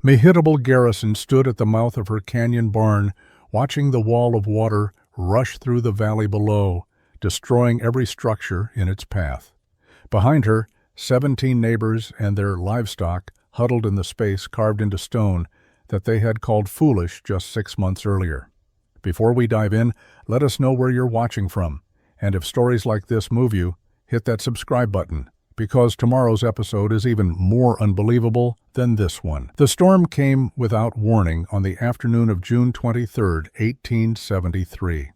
Mehitable Garrison stood at the mouth of her canyon barn, watching the wall of water rush through the valley below, destroying every structure in its path. Behind her, 17 neighbors and their livestock huddled in the space carved into stone that they had called foolish just 6 months earlier. Before we dive in, let us know where you're watching from, and if stories like this move you, hit that subscribe button, because tomorrow's episode is even more unbelievable than this one. The storm came without warning on the afternoon of June 23, 1873.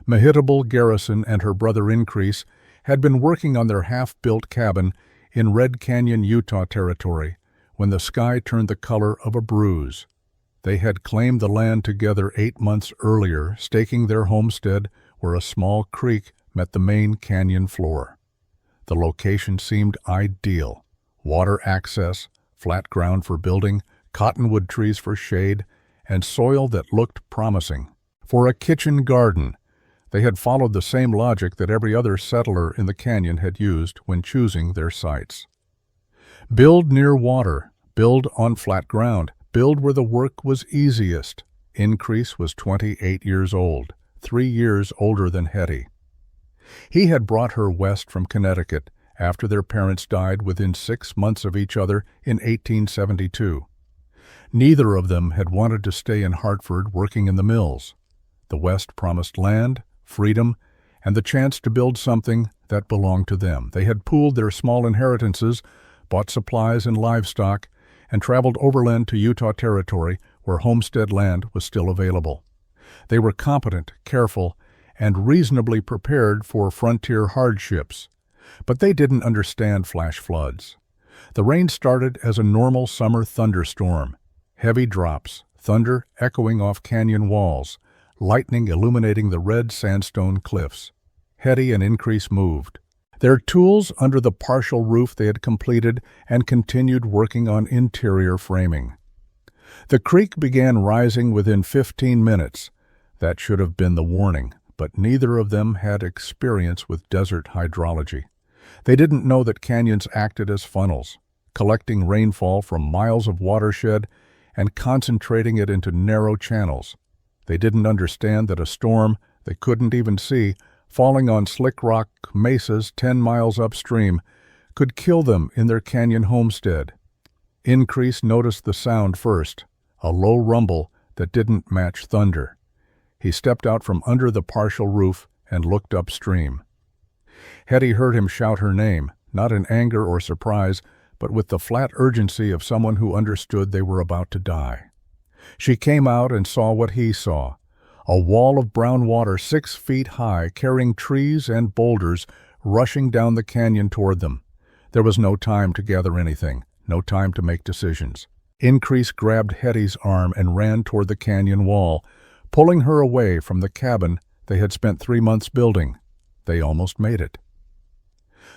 Mehitable Garrison and her brother Increase had been working on their half-built cabin in Red Canyon, Utah territory when the sky turned the color of a bruise. They had claimed the land together 8 months earlier, staking their homestead where a small creek met the main canyon floor. The location seemed ideal: water access, flat ground for building, cottonwood trees for shade, and soil that looked promising. For a kitchen garden, they had followed the same logic that every other settler in the canyon had used when choosing their sites. Build near water, build on flat ground, build where the work was easiest. Increase was 28 years old, 3 years older than Hetty. He had brought her west from Connecticut after their parents died within 6 months of each other in 1872. Neither of them had wanted to stay in Hartford working in the mills. The West promised land, freedom, and the chance to build something that belonged to them. They had pooled their small inheritances, bought supplies and livestock, and traveled overland to Utah territory where homestead land was still available. They were competent, careful, and reasonably prepared for frontier hardships. But they didn't understand flash floods. The rain started as a normal summer thunderstorm. Heavy drops, thunder echoing off canyon walls, lightning illuminating the red sandstone cliffs. Hetty and Increase moved, their tools under the partial roof they had completed, and continued working on interior framing. The creek began rising within 15 minutes. That should have been the warning, but neither of them had experience with desert hydrology. They didn't know that canyons acted as funnels, collecting rainfall from miles of watershed and concentrating it into narrow channels. They didn't understand that a storm they couldn't even see, falling on slick rock mesas 10 miles upstream, could kill them in their canyon homestead. Increase noticed the sound first, a low rumble that didn't match thunder. He stepped out from under the partial roof and looked upstream. Hetty heard him shout her name, not in anger or surprise, but with the flat urgency of someone who understood they were about to die. She came out and saw what he saw: a wall of brown water 6 feet high, carrying trees and boulders, rushing down the canyon toward them. There was no time to gather anything, no time to make decisions. Increase grabbed Hetty's arm and ran toward the canyon wall, pulling her away from the cabin they had spent 3 months building. They almost made it.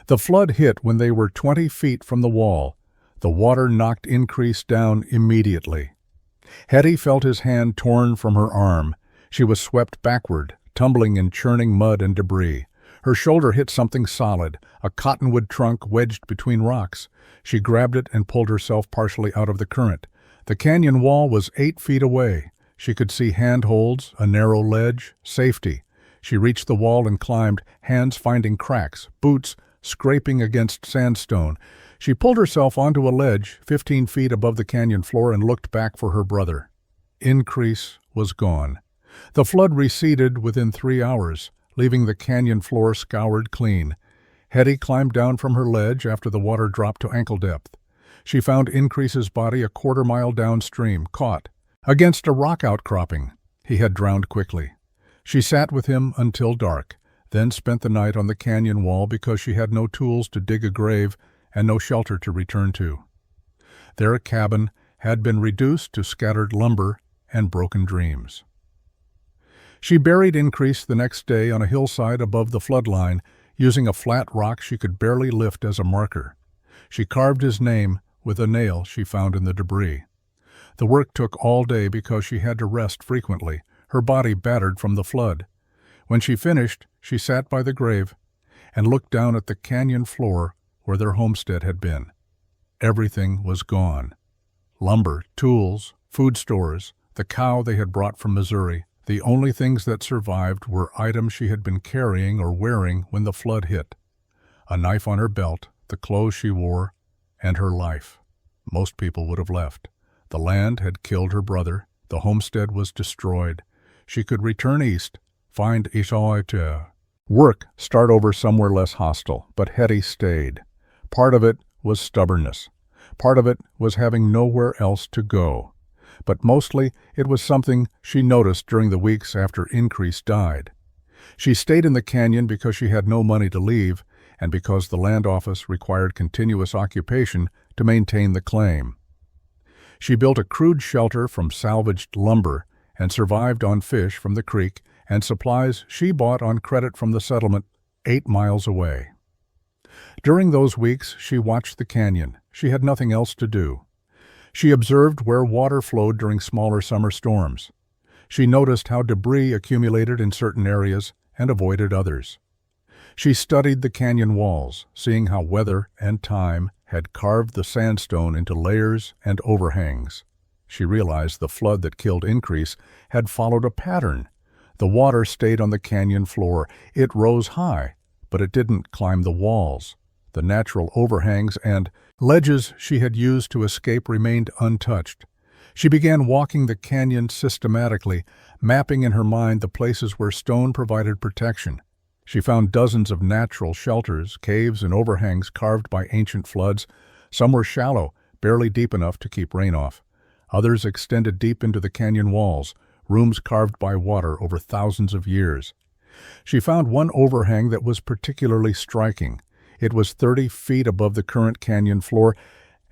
The flood hit when they were 20 feet from the wall. The water knocked Increase down immediately. Hetty felt his hand torn from her arm. She was swept backward, tumbling in churning mud and debris. Her shoulder hit something solid, a cottonwood trunk wedged between rocks. She grabbed it and pulled herself partially out of the current. The canyon wall was 8 feet away. She could see handholds, a narrow ledge, safety. She reached the wall and climbed, hands finding cracks, boots scraping against sandstone. She pulled herself onto a ledge 15 feet above the canyon floor and looked back for her brother. Increase was gone. The flood receded within 3 hours, leaving the canyon floor scoured clean. Hetty climbed down from her ledge after the water dropped to ankle depth. She found Increase's body a quarter-mile downstream, caught against a rock outcropping. He had drowned quickly. She sat with him until dark, then spent the night on the canyon wall because she had no tools to dig a grave and no shelter to return to. Their cabin had been reduced to scattered lumber and broken dreams. She buried Increase the next day on a hillside above the flood line, using a flat rock she could barely lift as a marker. She carved his name with a nail she found in the debris. The work took all day because she had to rest frequently, her body battered from the flood. When she finished, she sat by the grave and looked down at the canyon floor where their homestead had been. Everything was gone. Lumber, tools, food stores, the cow they had brought from Missouri. The only things that survived were items she had been carrying or wearing when the flood hit. A knife on her belt, the clothes she wore, and her life. Most people would have left. The land had killed her brother. The homestead was destroyed. She could return east, find Ishaoite. Work, start over somewhere less hostile, but Hetty stayed. Part of it was stubbornness. Part of it was having nowhere else to go. But mostly it was something she noticed during the weeks after Increase died. She stayed in the canyon because she had no money to leave, and because the land office required continuous occupation to maintain the claim. She built a crude shelter from salvaged lumber and survived on fish from the creek and supplies she bought on credit from the settlement 8 miles away. During those weeks, she watched the canyon. She had nothing else to do. She observed where water flowed during smaller summer storms. She noticed how debris accumulated in certain areas and avoided others. She studied the canyon walls, seeing how weather and time had carved the sandstone into layers and overhangs. She realized the flood that killed Increase had followed a pattern. The water stayed on the canyon floor. It rose high, but it didn't climb the walls. The natural overhangs and ledges she had used to escape remained untouched. She began walking the canyon systematically, mapping in her mind the places where stone provided protection. She found dozens of natural shelters, caves, and overhangs carved by ancient floods. Some were shallow, barely deep enough to keep rain off. Others extended deep into the canyon walls, rooms carved by water over thousands of years. She found one overhang that was particularly striking. It was 30 feet above the current canyon floor,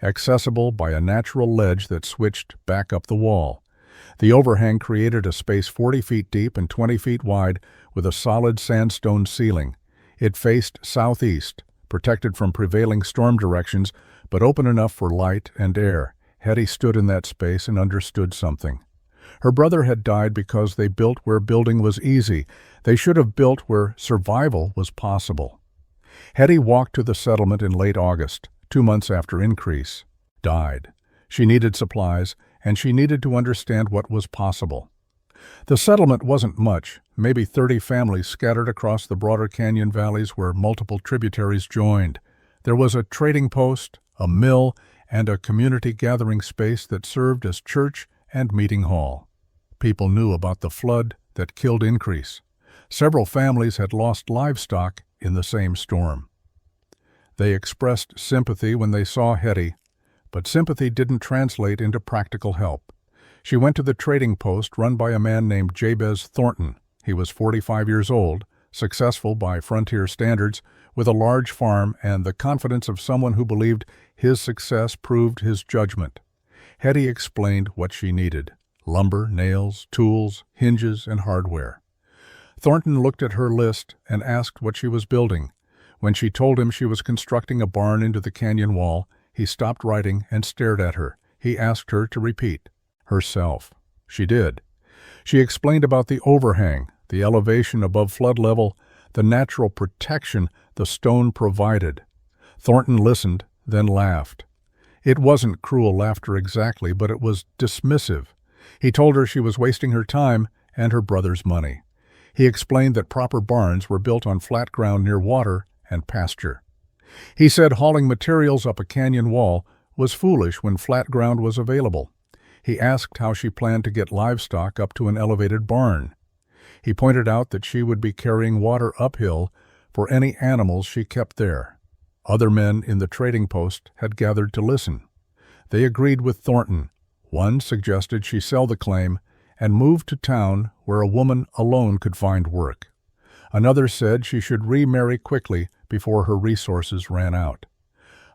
accessible by a natural ledge that switched back up the wall. The overhang created a space 40 feet deep and 20 feet wide with a solid sandstone ceiling. It faced southeast, protected from prevailing storm directions, but open enough for light and air. Hetty stood in that space and understood something. Her brother had died because they built where building was easy. They should have built where survival was possible. Hetty walked to the settlement in late August, 2 months after Increase died. She needed supplies, and she needed to understand what was possible. The settlement wasn't much, maybe 30 families scattered across the broader canyon valleys where multiple tributaries joined. There was a trading post, a mill, and a community gathering space that served as church and meeting hall. People knew about the flood that killed Increase. Several families had lost livestock in the same storm. They expressed sympathy when they saw Hetty, but sympathy didn't translate into practical help. She went to the trading post run by a man named Jabez Thornton. He was 45 years old, successful by frontier standards, with a large farm and the confidence of someone who believed his success proved his judgment. Hetty explained what she needed: lumber, nails, tools, hinges, and hardware. Thornton looked at her list and asked what she was building. When she told him she was constructing a barn into the canyon wall, he stopped writing and stared at her. He asked her to repeat. Herself. She did. She explained about the overhang, the elevation above flood level, the natural protection the stone provided. Thornton listened, then laughed. It wasn't cruel laughter exactly, but it was dismissive. He told her she was wasting her time and her brother's money. He explained that proper barns were built on flat ground near water and pasture. He said hauling materials up a canyon wall was foolish when flat ground was available. He asked how she planned to get livestock up to an elevated barn. He pointed out that she would be carrying water uphill for any animals she kept there. Other men in the trading post had gathered to listen. They agreed with Thornton. One suggested she sell the claim and move to town where a woman alone could find work. Another said she should remarry quickly before her resources ran out.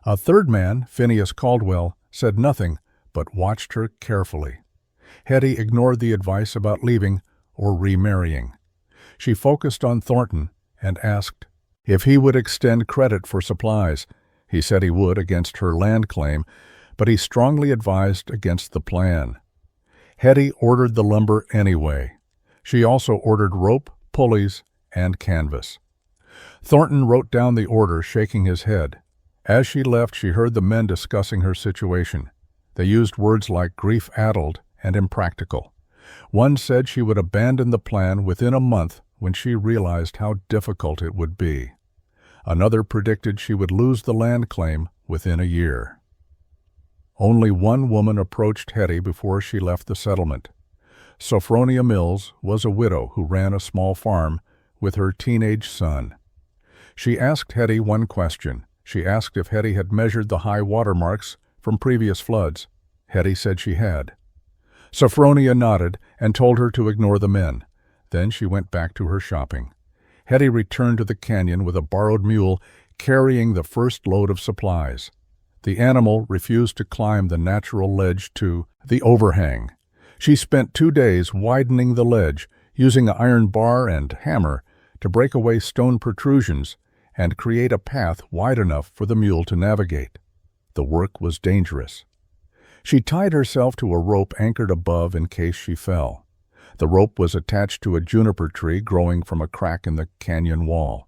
A third man, Phineas Caldwell, said nothing but watched her carefully. Hetty ignored the advice about leaving or remarrying. She focused on Thornton and asked if he would extend credit for supplies. He said he would against her land claim, but he strongly advised against the plan. Hetty ordered the lumber anyway. She also ordered rope, pulleys, and canvas. Thornton wrote down the order, shaking his head. As she left, she heard the men discussing her situation. They used words like grief-addled and impractical. One said she would abandon the plan within a month when she realized how difficult it would be. Another predicted she would lose the land claim within a year. Only one woman approached Hetty before she left the settlement. Sophronia Mills was a widow who ran a small farm with her teenage son. She asked Hetty one question. She asked if Hetty had measured the high water marks from previous floods. Hetty said she had. Sophronia nodded and told her to ignore the men. Then she went back to her shopping. Hetty returned to the canyon with a borrowed mule carrying the first load of supplies. The animal refused to climb the natural ledge to the overhang. She spent 2 days widening the ledge, using an iron bar and hammer to break away stone protrusions and create a path wide enough for the mule to navigate. The work was dangerous. She tied herself to a rope anchored above in case she fell. The rope was attached to a juniper tree growing from a crack in the canyon wall.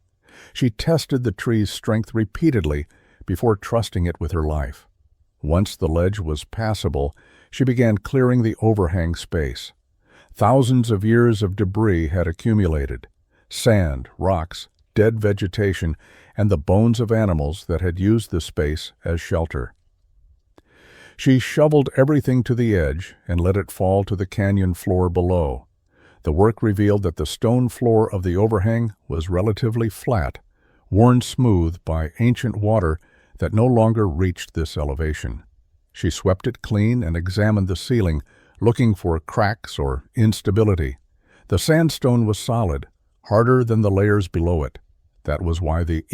She tested the tree's strength repeatedly before trusting it with her life. Once the ledge was passable, she began clearing the overhang space. Thousands of years of debris had accumulated: sand, rocks, dead vegetation, and the bones of animals that had used the space as shelter. She shoveled everything to the edge and let it fall to the canyon floor below. The work revealed that the stone floor of the overhang was relatively flat, worn smooth by ancient water that no longer reached this elevation. She swept it clean and examined the ceiling, looking for cracks or instability. The sandstone was solid, harder than the layers below it. That was why the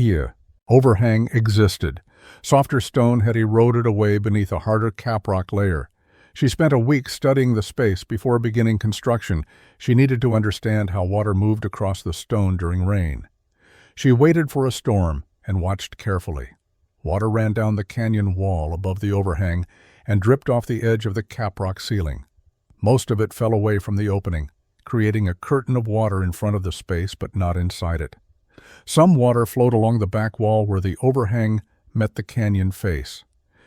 overhang existed. Softer stone had eroded away beneath a harder caprock layer. She spent a week studying the space before beginning construction. She needed to understand how water moved across the stone during rain. She waited for a storm and watched carefully. Water ran down the canyon wall above the overhang and dripped off the edge of the caprock ceiling. Most of it fell away from the opening, creating a curtain of water in front of the space but not inside it. Some water flowed along the back wall where the overhang met the canyon face.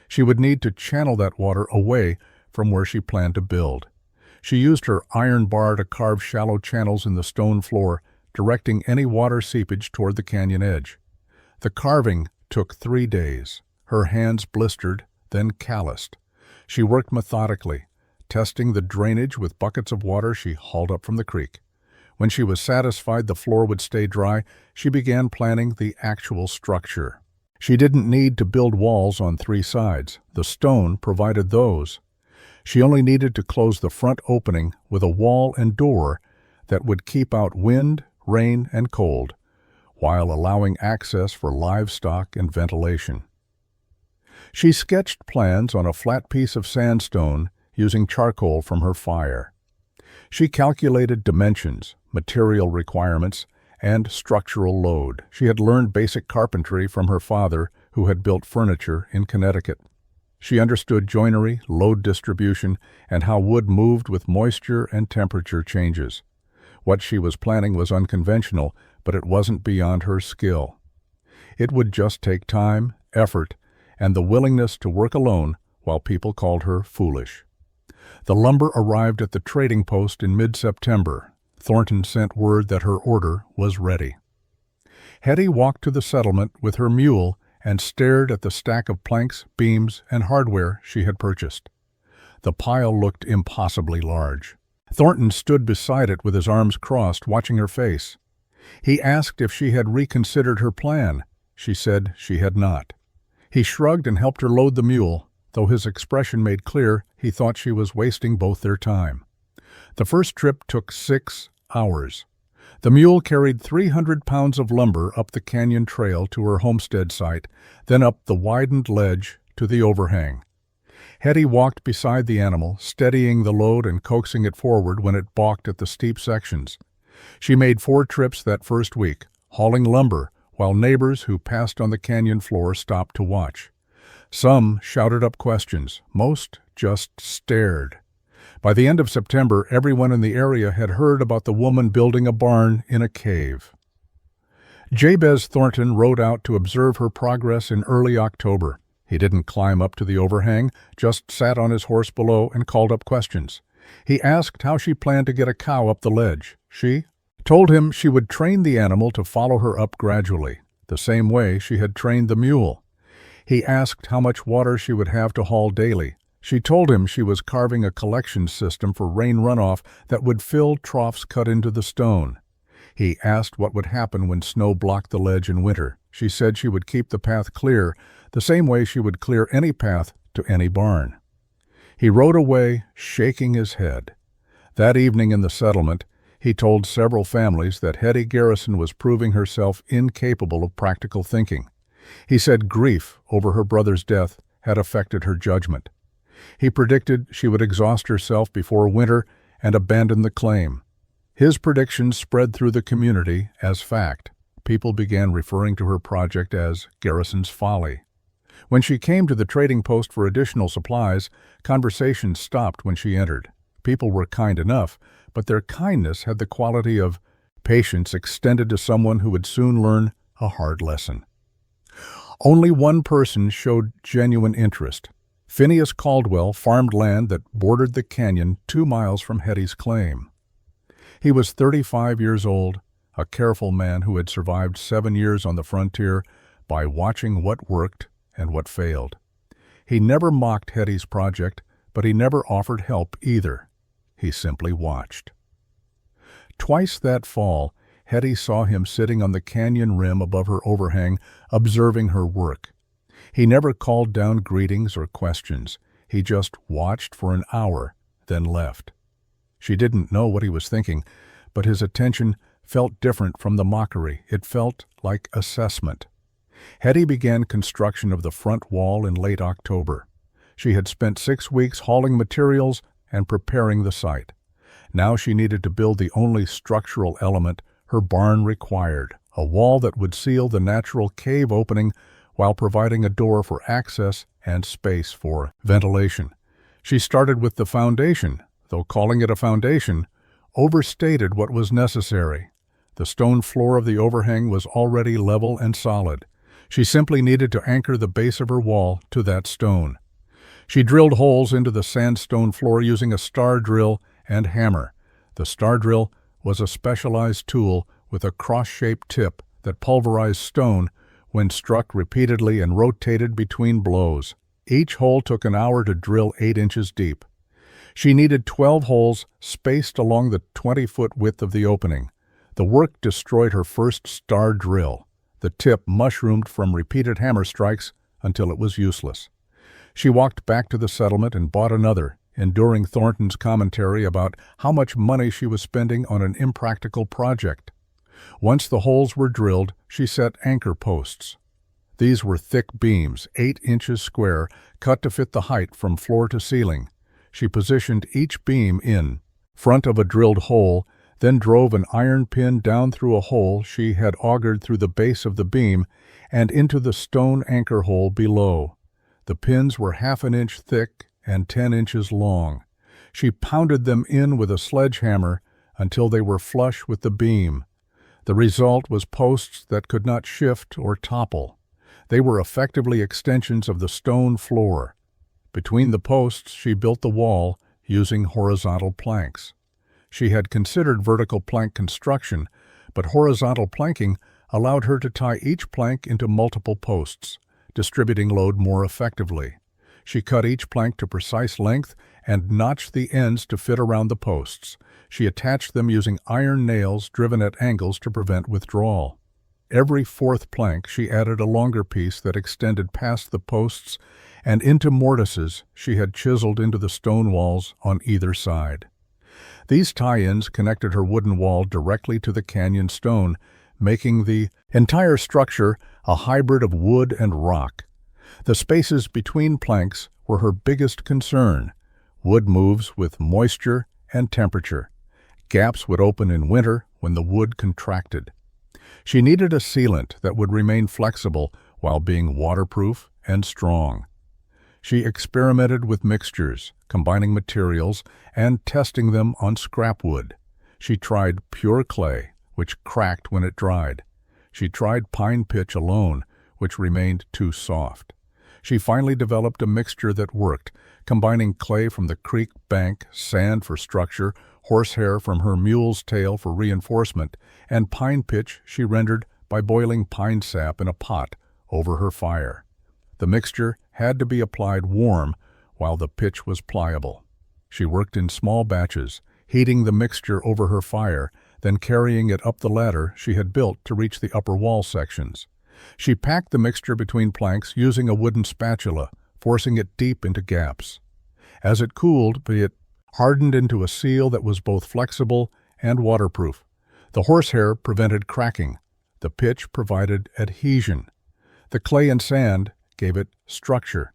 She would need to channel that water away from where she planned to build. She used her iron bar to carve shallow channels in the stone floor, directing any water seepage toward the canyon edge. The carving took 3 days. Her hands blistered, then calloused. She worked methodically, testing the drainage with buckets of water she hauled up from the creek. When she was satisfied the floor would stay dry, she began planning the actual structure. She didn't need to build walls on 3 sides. The stone provided those. She only needed to close the front opening with a wall and door that would keep out wind, rain, and cold, while allowing access for livestock and ventilation. She sketched plans on a flat piece of sandstone using charcoal from her fire. She calculated dimensions, material requirements, and structural load. She had learned basic carpentry from her father, who had built furniture in Connecticut. She understood joinery, load distribution, and how wood moved with moisture and temperature changes. What she was planning was unconventional, but it wasn't beyond her skill. It would just take time, effort, and the willingness to work alone while people called her foolish. The lumber arrived at the trading post in mid-September. Thornton sent word that her order was ready. Hetty walked to the settlement with her mule and stared at the stack of planks, beams, and hardware she had purchased. The pile looked impossibly large. Thornton stood beside it with his arms crossed, watching her face. He asked if she had reconsidered her plan. She said she had not. He shrugged and helped her load the mule, though his expression made clear he thought she was wasting both their time. The first trip took 6 hours. The mule carried 300 pounds of lumber up the canyon trail to her homestead site, then up the widened ledge to the overhang. Hetty walked beside the animal, steadying the load and coaxing it forward when it balked at the steep sections. She made 4 trips that first week, hauling lumber, while neighbors who passed on the canyon floor stopped to watch. Some shouted up questions, most just stared. By the end of September, everyone in the area had heard about the woman building a barn in a cave. Jabez Thornton rode out to observe her progress in early October. He didn't climb up to the overhang, just sat on his horse below and called up questions. He asked how she planned to get a cow up the ledge. She told him she would train the animal to follow her up gradually, the same way she had trained the mule. He asked how much water she would have to haul daily. She told him she was carving a collection system for rain runoff that would fill troughs cut into the stone. He asked what would happen when snow blocked the ledge in winter. She said she would keep the path clear, the same way she would clear any path to any barn. He rode away, shaking his head. That evening in the settlement, he told several families that Hetty Garrison was proving herself incapable of practical thinking. He said grief over her brother's death had affected her judgment. He predicted she would exhaust herself before winter and abandon the claim. His predictions spread through the community as fact. People began referring to her project as Garrison's Folly. When she came to the trading post for additional supplies, conversation stopped when she entered. People were kind enough, but their kindness had the quality of patience extended to someone who would soon learn a hard lesson. Only one person showed genuine interest. Phineas Caldwell farmed land that bordered the canyon 2 miles from Hetty's claim. He was 35 years old, a careful man who had survived 7 years on the frontier by watching what worked and what failed. He never mocked Hetty's project, but he never offered help either. He simply watched. Twice that fall, Hetty saw him sitting on the canyon rim above her overhang, observing her work. He never called down greetings or questions. He just watched for an hour, then left. She didn't know what he was thinking, but his attention felt different from the mockery. It felt like assessment. Hetty began construction of the front wall in late October. She had spent 6 weeks hauling materials and preparing the site. Now she needed to build the only structural element her barn required, a wall that would seal the natural cave opening while providing a door for access and space for ventilation. She started with the foundation, though calling it a foundation overstated what was necessary. The stone floor of the overhang was already level and solid. She simply needed to anchor the base of her wall to that stone. She drilled holes into the sandstone floor using a star drill and hammer. The star drill was a specialized tool with a cross-shaped tip that pulverized stone when struck repeatedly and rotated between blows. Each hole took an hour to drill 8 inches deep. She needed 12 holes spaced along the 20-foot width of the opening. The work destroyed her first star drill. The tip mushroomed from repeated hammer strikes until it was useless. She walked back to the settlement and bought another, enduring Thornton's commentary about how much money she was spending on an impractical project. Once the holes were drilled, she set anchor posts. These were thick beams, 8 inches square, cut to fit the height from floor to ceiling. She positioned each beam in front of a drilled hole, then drove an iron pin down through a hole she had augured through the base of the beam and into the stone anchor hole below. The pins were 1/2 inch thick and 10 inches long. She pounded them in with a sledgehammer until they were flush with the beam. The result was posts that could not shift or topple. They were effectively extensions of the stone floor. Between the posts, she built the wall using horizontal planks. She had considered vertical plank construction, but horizontal planking allowed her to tie each plank into multiple posts, distributing load more effectively. She cut each plank to precise length and notched the ends to fit around the posts. She attached them using iron nails driven at angles to prevent withdrawal. Every 4th plank she added a longer piece that extended past the posts and into mortises she had chiseled into the stone walls on either side. These tie-ins connected her wooden wall directly to the canyon stone, making the entire structure a hybrid of wood and rock. The spaces between planks were her biggest concern. Wood moves with moisture and temperature. Gaps would open in winter when the wood contracted. She needed a sealant that would remain flexible while being waterproof and strong. She experimented with mixtures, combining materials, and testing them on scrap wood. She tried pure clay, which cracked when it dried. She tried pine pitch alone, which remained too soft. She finally developed a mixture that worked, combining clay from the creek bank, sand for structure, horsehair from her mule's tail for reinforcement, and pine pitch she rendered by boiling pine sap in a pot over her fire. The mixture had to be applied warm while the pitch was pliable. She worked in small batches, heating the mixture over her fire, then carrying it up the ladder she had built to reach the upper wall sections. She packed the mixture between planks using a wooden spatula, forcing it deep into gaps. As it cooled, it hardened into a seal that was both flexible and waterproof. The horsehair prevented cracking. The pitch provided adhesion. The clay and sand gave it structure.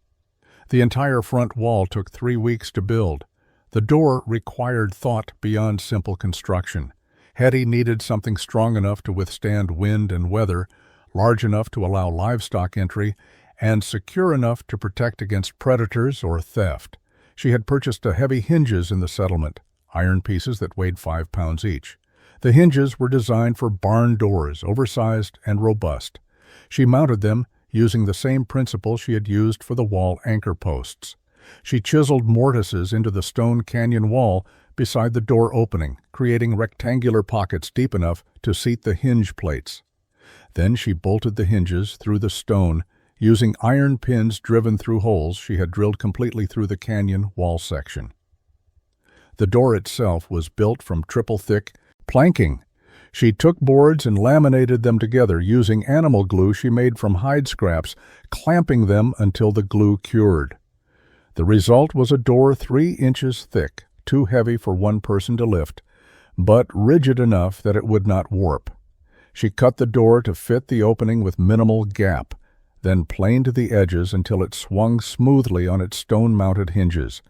The entire front wall took 3 weeks to build. The door required thought beyond simple construction. Hetty needed something strong enough to withstand wind and weather, large enough to allow livestock entry, and secure enough to protect against predators or theft. She had purchased heavy hinges in the settlement, iron pieces that weighed 5 pounds each. The hinges were designed for barn doors, oversized and robust. She mounted them using the same principle she had used for the wall anchor posts. She chiseled mortises into the stone canyon wall beside the door opening, creating rectangular pockets deep enough to seat the hinge plates. Then she bolted the hinges through the stone, using iron pins driven through holes she had drilled completely through the canyon wall section. The door itself was built from triple-thick planking. She took boards and laminated them together using animal glue she made from hide scraps, clamping them until the glue cured. The result was a door 3 inches thick, too heavy for one person to lift, but rigid enough that it would not warp. She cut the door to fit the opening with minimal gap, then planed the edges until it swung smoothly on its stone-mounted hinges.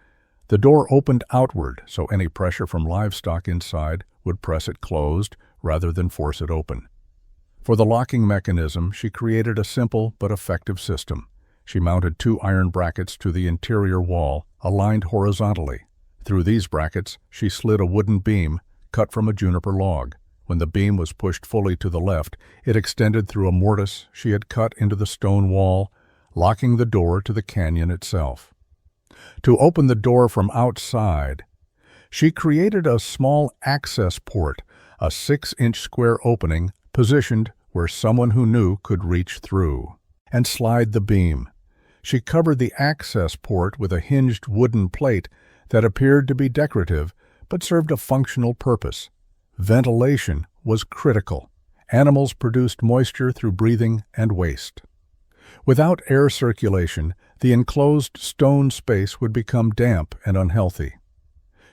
The door opened outward, so any pressure from livestock inside would press it closed rather than force it open. For the locking mechanism, she created a simple but effective system. She mounted 2 iron brackets to the interior wall, aligned horizontally. Through these brackets, she slid a wooden beam cut from a juniper log. When the beam was pushed fully to the left, it extended through a mortise she had cut into the stone wall, locking the door to the canyon itself. To open the door from outside, she created a small access port, a 6-inch square opening positioned where someone who knew could reach through and slide the beam. She covered the access port with a hinged wooden plate that appeared to be decorative but served a functional purpose. Ventilation was critical. Animals produced moisture through breathing and waste. Without air circulation, the enclosed stone space would become damp and unhealthy.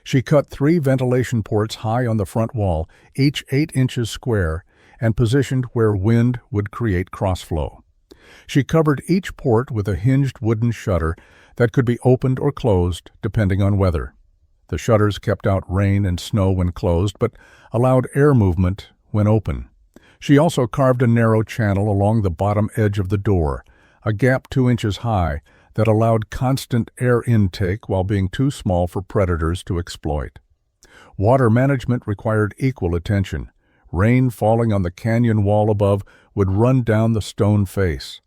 She cut 3 ventilation ports high on the front wall, each 8 inches square, and positioned where wind would create crossflow. She covered each port with a hinged wooden shutter that could be opened or closed depending on weather. The shutters kept out rain and snow when closed, but allowed air movement when open. She also carved a narrow channel along the bottom edge of the door, a gap 2 inches high that allowed constant air intake while being too small for predators to exploit. Water management required equal attention. Rain falling on the canyon wall above would run down the stone face.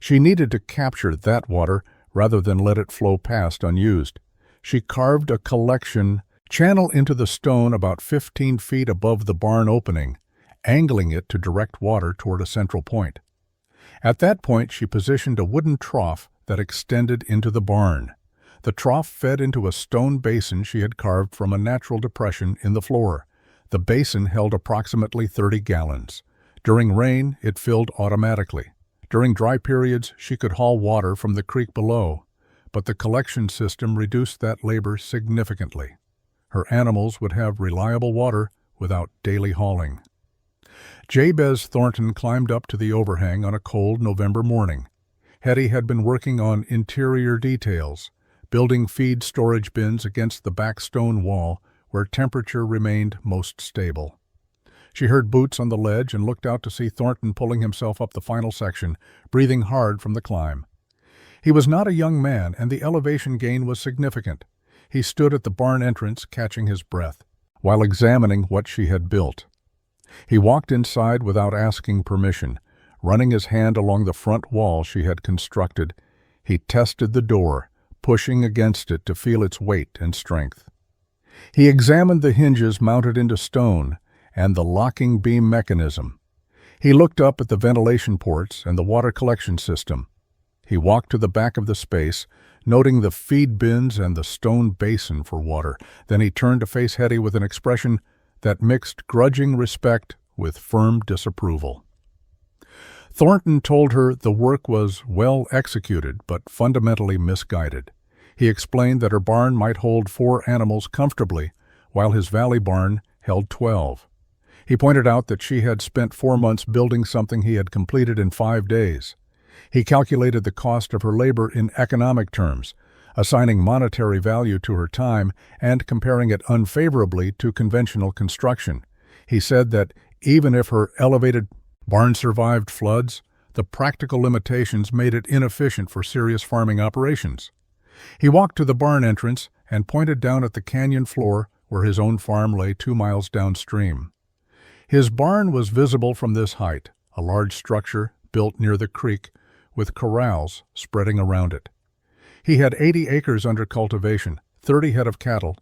She needed to capture that water rather than let it flow past unused. She carved a collection channel into the stone about 15 feet above the barn opening, angling it to direct water toward a central point. At that point, she positioned a wooden trough that extended into the barn. The trough fed into a stone basin she had carved from a natural depression in the floor. The basin held approximately 30 gallons. During rain, it filled automatically. During dry periods, she could haul water from the creek below, but the collection system reduced that labor significantly. Her animals would have reliable water without daily hauling. Jabez Thornton climbed up to the overhang on a cold November morning. Hetty had been working on interior details, building feed storage bins against the back stone wall where temperature remained most stable. She heard boots on the ledge and looked out to see Thornton pulling himself up the final section, breathing hard from the climb. He was not a young man, and the elevation gain was significant. He stood at the barn entrance, catching his breath, while examining what she had built. He walked inside without asking permission, running his hand along the front wall she had constructed. He tested the door, pushing against it to feel its weight and strength. He examined the hinges mounted into stone and the locking beam mechanism. He looked up at the ventilation ports and the water collection system. He walked to the back of the space, noting the feed bins and the stone basin for water. Then he turned to face Hetty with an expression that mixed grudging respect with firm disapproval. Thornton told her the work was well executed but fundamentally misguided. He explained that her barn might hold 4 animals comfortably, while his valley barn held 12. He pointed out that she had spent 4 months building something he had completed in 5 days. He calculated the cost of her labor in economic terms, assigning monetary value to her time and comparing it unfavorably to conventional construction. He said that even if her elevated barn survived floods, the practical limitations made it inefficient for serious farming operations. He walked to the barn entrance and pointed down at the canyon floor where his own farm lay 2 miles downstream. His barn was visible from this height, a large structure built near the creek with corrals spreading around it. He had 80 acres under cultivation, 30 head of cattle,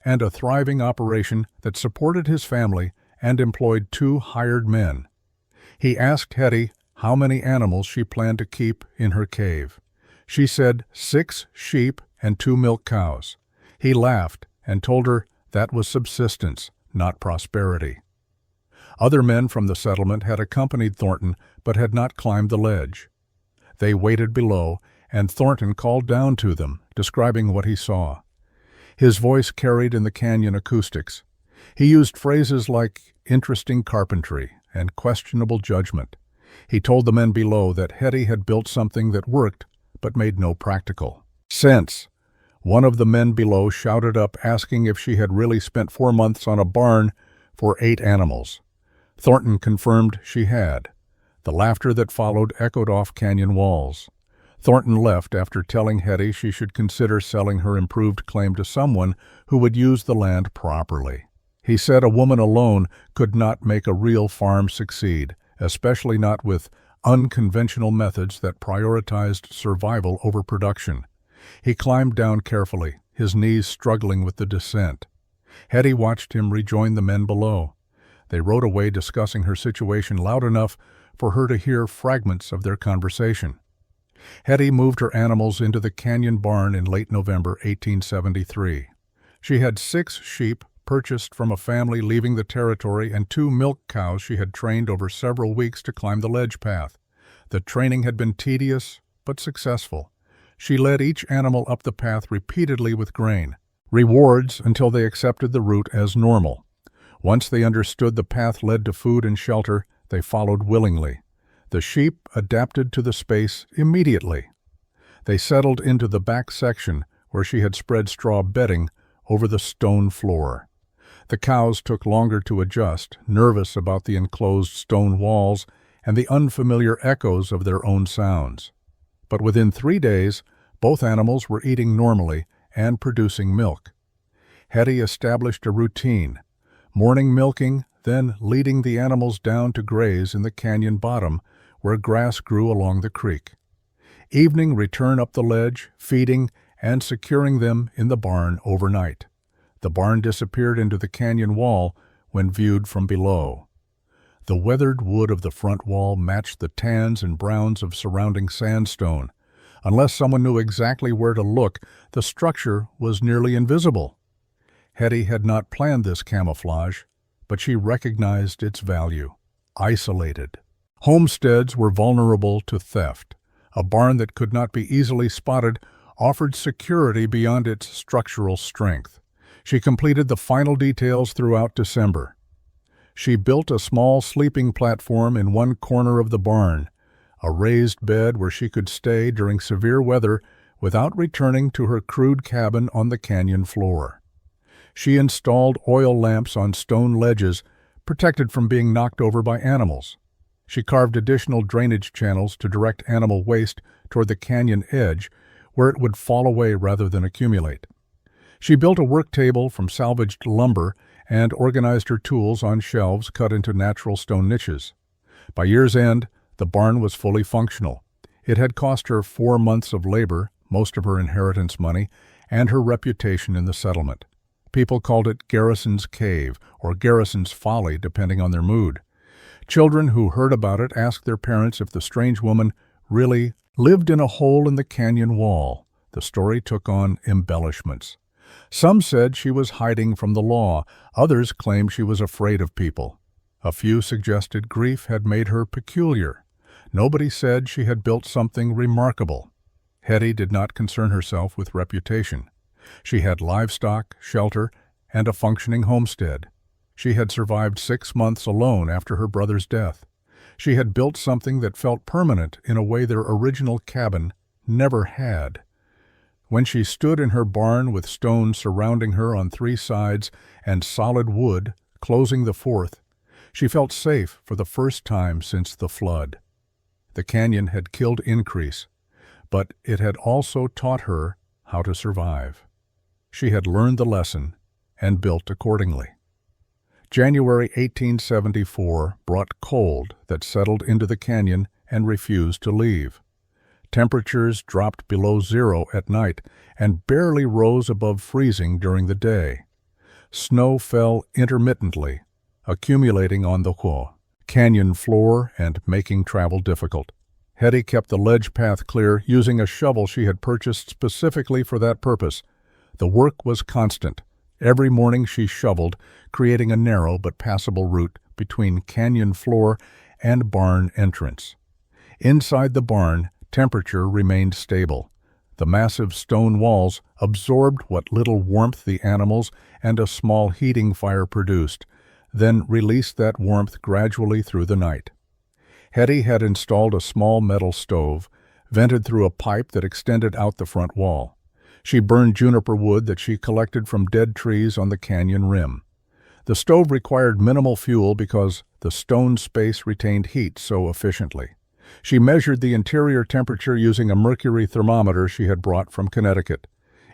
and a thriving operation that supported his family and employed 2 hired men. He asked Hetty how many animals she planned to keep in her cave. She said 6 sheep and 2 milk cows. He laughed and told her that was subsistence, not prosperity. Other men from the settlement had accompanied Thornton but had not climbed the ledge. They waited below, and Thornton called down to them, describing what he saw. His voice carried in the canyon acoustics. He used phrases like interesting carpentry and questionable judgment. He told the men below that Hetty had built something that worked but made no practical sense. One of the men below shouted up asking if she had really spent 4 months on a barn for 8 animals. Thornton confirmed she had. The laughter that followed echoed off canyon walls. Thornton left after telling Hetty she should consider selling her improved claim to someone who would use the land properly. He said a woman alone could not make a real farm succeed, especially not with unconventional methods that prioritized survival over production. He climbed down carefully, his knees struggling with the descent. Hetty watched him rejoin the men below. They rode away discussing her situation loud enough for her to hear fragments of their conversation. Hetty moved her animals into the canyon barn in late November 1873. She had 6 sheep purchased from a family leaving the territory and 2 milk cows she had trained over several weeks to climb the ledge path. The training had been tedious but successful. She led each animal up the path repeatedly with grain, rewards until they accepted the route as normal. Once they understood the path led to food and shelter, they followed willingly. The sheep adapted to the space immediately. They settled into the back section where she had spread straw bedding over the stone floor. The cows took longer to adjust, nervous about the enclosed stone walls and the unfamiliar echoes of their own sounds. But within 3 days, both animals were eating normally and producing milk. Hetty established a routine: morning milking, then leading the animals down to graze in the canyon bottom where grass grew along the creek. Evening return up the ledge, feeding and securing them in the barn overnight. The barn disappeared into the canyon wall when viewed from below. The weathered wood of the front wall matched the tans and browns of surrounding sandstone. Unless someone knew exactly where to look, the structure was nearly invisible. Hetty had not planned this camouflage, but she recognized its value. Isolated. Homesteads were vulnerable to theft. A barn that could not be easily spotted offered security beyond its structural strength. She completed the final details throughout December. She built a small sleeping platform in one corner of the barn, a raised bed where she could stay during severe weather without returning to her crude cabin on the canyon floor. She installed oil lamps on stone ledges, protected from being knocked over by animals. She carved additional drainage channels to direct animal waste toward the canyon edge, where it would fall away rather than accumulate. She built a work table from salvaged lumber and organized her tools on shelves cut into natural stone niches. By year's end, the barn was fully functional. It had cost her 4 months of labor, most of her inheritance money, and her reputation in the settlement. People called it Garrison's Cave or Garrison's Folly, depending on their mood. Children who heard about it asked their parents if the strange woman really lived in a hole in the canyon wall. The story took on embellishments. Some said she was hiding from the law. Others claimed she was afraid of people. A few suggested grief had made her peculiar. Nobody said she had built something remarkable. Hetty did not concern herself with reputation. She had livestock, shelter, and a functioning homestead. She had survived 6 months alone after her brother's death. She had built something that felt permanent in a way their original cabin never had. When she stood in her barn with stones surrounding her on 3 sides and solid wood closing the 4th, she felt safe for the first time since the flood. The canyon had killed increase, but it had also taught her how to survive. She had learned the lesson and built accordingly. January 1874 brought cold that settled into the canyon and refused to leave. Temperatures dropped below 0 at night and barely rose above freezing during the day. Snow fell intermittently, accumulating on the canyon floor and making travel difficult. Hetty kept the ledge path clear using a shovel she had purchased specifically for that purpose. The work was constant. Every morning she shoveled, creating a narrow but passable route between canyon floor and barn entrance. Inside the barn, temperature remained stable. The massive stone walls absorbed what little warmth the animals and a small heating fire produced, then released that warmth gradually through the night. Hetty had installed a small metal stove, vented through a pipe that extended out the front wall. She burned juniper wood that she collected from dead trees on the canyon rim. The stove required minimal fuel because the stone space retained heat so efficiently. She measured the interior temperature using a mercury thermometer she had brought from Connecticut.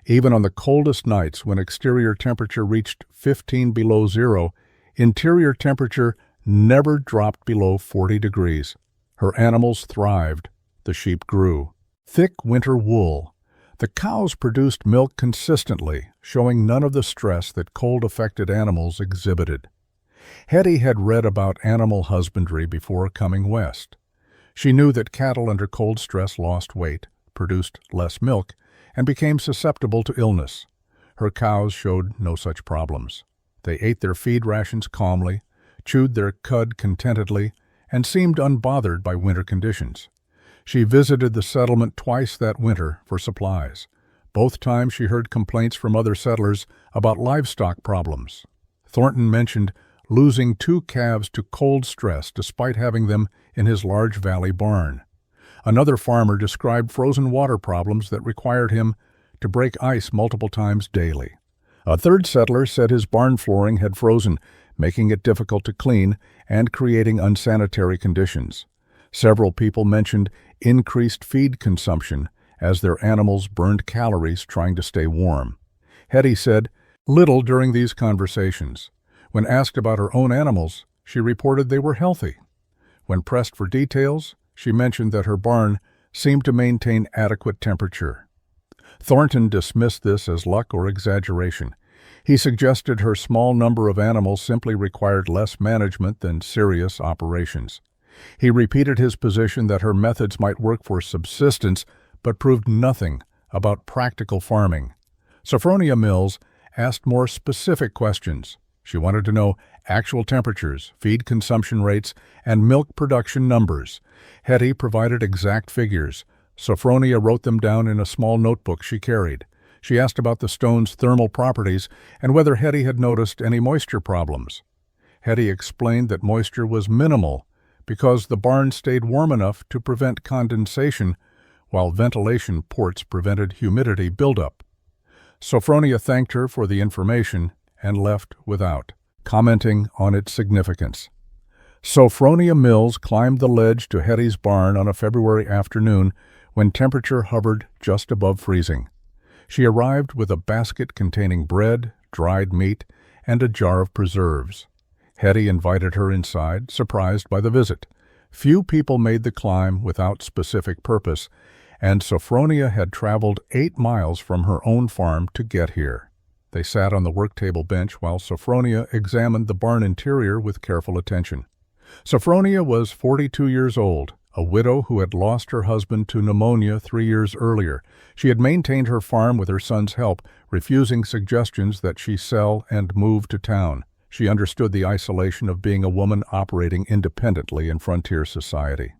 Even on the coldest nights when exterior temperature reached 15 below 0, interior temperature never dropped below 40 degrees. Her animals thrived. The sheep grew. Thick winter wool. The cows produced milk consistently, showing none of the stress that cold-affected animals exhibited. Hetty had read about animal husbandry before coming west. She knew that cattle under cold stress lost weight, produced less milk, and became susceptible to illness. Her cows showed no such problems. They ate their feed rations calmly, chewed their cud contentedly, and seemed unbothered by winter conditions. She visited the settlement twice that winter for supplies. Both times she heard complaints from other settlers about livestock problems. Thornton mentioned losing 2 calves to cold stress despite having them in his large valley barn. Another farmer described frozen water problems that required him to break ice multiple times daily. A third settler said his barn flooring had frozen, making it difficult to clean and creating unsanitary conditions. Several people mentioned increased feed consumption as their animals burned calories trying to stay warm. Hetty said little during these conversations. When asked about her own animals, she reported they were healthy. When pressed for details, she mentioned that her barn seemed to maintain adequate temperature. Thornton dismissed this as luck or exaggeration. He suggested her small number of animals simply required less management than serious operations. He repeated his position that her methods might work for subsistence, but proved nothing about practical farming. Sophronia Mills asked more specific questions. She wanted to know actual temperatures, feed consumption rates, and milk production numbers. Hetty provided exact figures. Sophronia wrote them down in a small notebook she carried. She asked about the stone's thermal properties and whether Hetty had noticed any moisture problems. Hetty explained that moisture was minimal because the barn stayed warm enough to prevent condensation, while ventilation ports prevented humidity buildup. Sophronia thanked her for the information and left without commenting on its significance. Sophronia Mills climbed the ledge to Hetty's barn on a February afternoon when temperature hovered just above freezing. She arrived with a basket containing bread, dried meat, and a jar of preserves. Hetty invited her inside, surprised by the visit. Few people made the climb without specific purpose, and Sophronia had traveled 8 miles from her own farm to get here. They sat on the work table bench while Sophronia examined the barn interior with careful attention. Sophronia was 42 years old, a widow who had lost her husband to pneumonia 3 years earlier. She had maintained her farm with her son's help, refusing suggestions that she sell and move to town. She understood the isolation of being a woman operating independently in frontier society.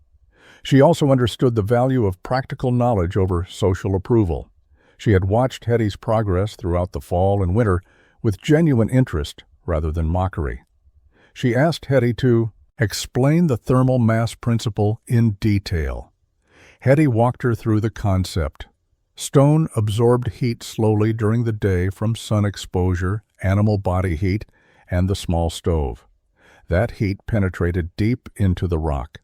She also understood the value of practical knowledge over social approval. She had watched Hetty's progress throughout the fall and winter with genuine interest rather than mockery. She asked Hetty to explain the thermal mass principle in detail. Hetty walked her through the concept. Stone absorbed heat slowly during the day from sun exposure, animal body heat, and the small stove. That heat penetrated deep into the rock.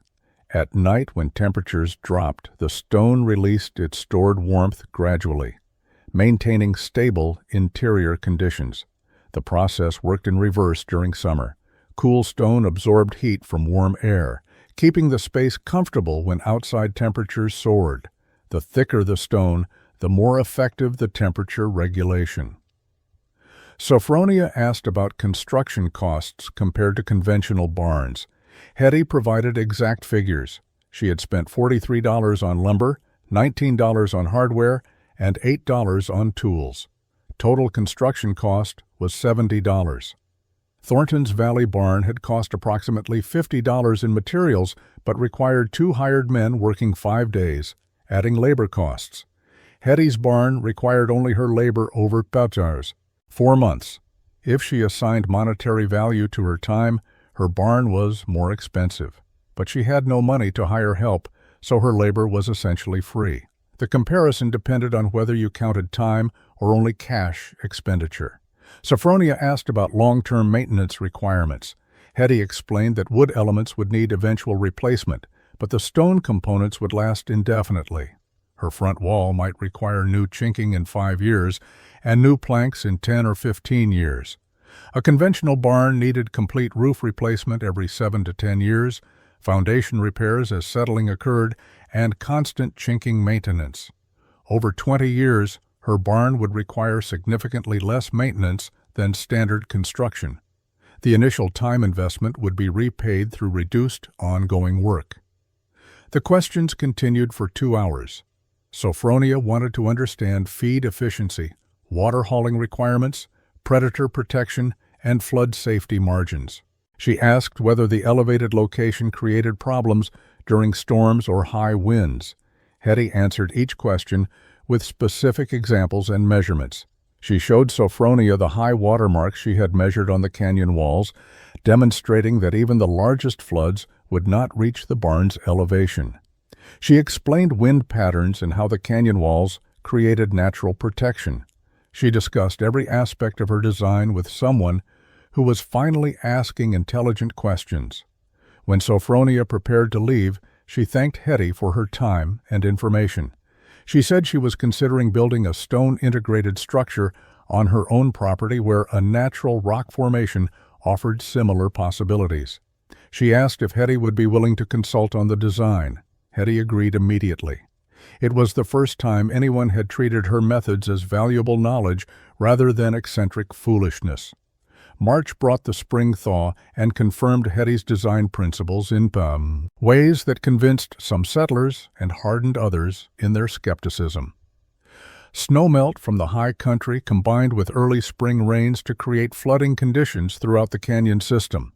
At night, when temperatures dropped, the stone released its stored warmth gradually, maintaining stable interior conditions. The process worked in reverse during summer. Cool stone absorbed heat from warm air, keeping the space comfortable when outside temperatures soared. The thicker the stone, the more effective the temperature regulation. Sophronia asked about construction costs compared to conventional barns. Hetty provided exact figures. She had spent $43 on lumber, $19 on hardware, and $8 on tools. Total construction cost was $70. Thornton's Valley barn had cost approximately $50 in materials, but required 2 hired men working 5 days, adding labor costs. Hetty's barn required only her labor over 4 months. If she assigned monetary value to her time, her barn was more expensive. But she had no money to hire help, so her labor was essentially free. The comparison depended on whether you counted time or only cash expenditure. Sophronia asked about long-term maintenance requirements. Hetty explained that wood elements would need eventual replacement, but the stone components would last indefinitely. Her front wall might require new chinking in 5 years and new planks in 10 or 15 years. A conventional barn needed complete roof replacement every 7 to 10 years, foundation repairs as settling occurred, and constant chinking maintenance. Over 20 years, her barn would require significantly less maintenance than standard construction. The initial time investment would be repaid through reduced ongoing work. The questions continued for 2 hours. Sophronia wanted to understand feed efficiency, water hauling requirements, predator protection, and flood safety margins. She asked whether the elevated location created problems during storms or high winds. Hetty answered each question with specific examples and measurements. She showed Sophronia the high water marks she had measured on the canyon walls, demonstrating that even the largest floods would not reach the barn's elevation. She explained wind patterns and how the canyon walls created natural protection. She discussed every aspect of her design with someone who was finally asking intelligent questions. When Sophronia prepared to leave, she thanked Hetty for her time and information. She said she was considering building a stone-integrated structure on her own property where a natural rock formation offered similar possibilities. She asked if Hetty would be willing to consult on the design. Hetty agreed immediately. It was the first time anyone had treated her methods as valuable knowledge rather than eccentric foolishness. March brought the spring thaw and confirmed Hetty's design principles in ways that convinced some settlers and hardened others in their skepticism. Snowmelt from the high country combined with early spring rains to create flooding conditions throughout the canyon system.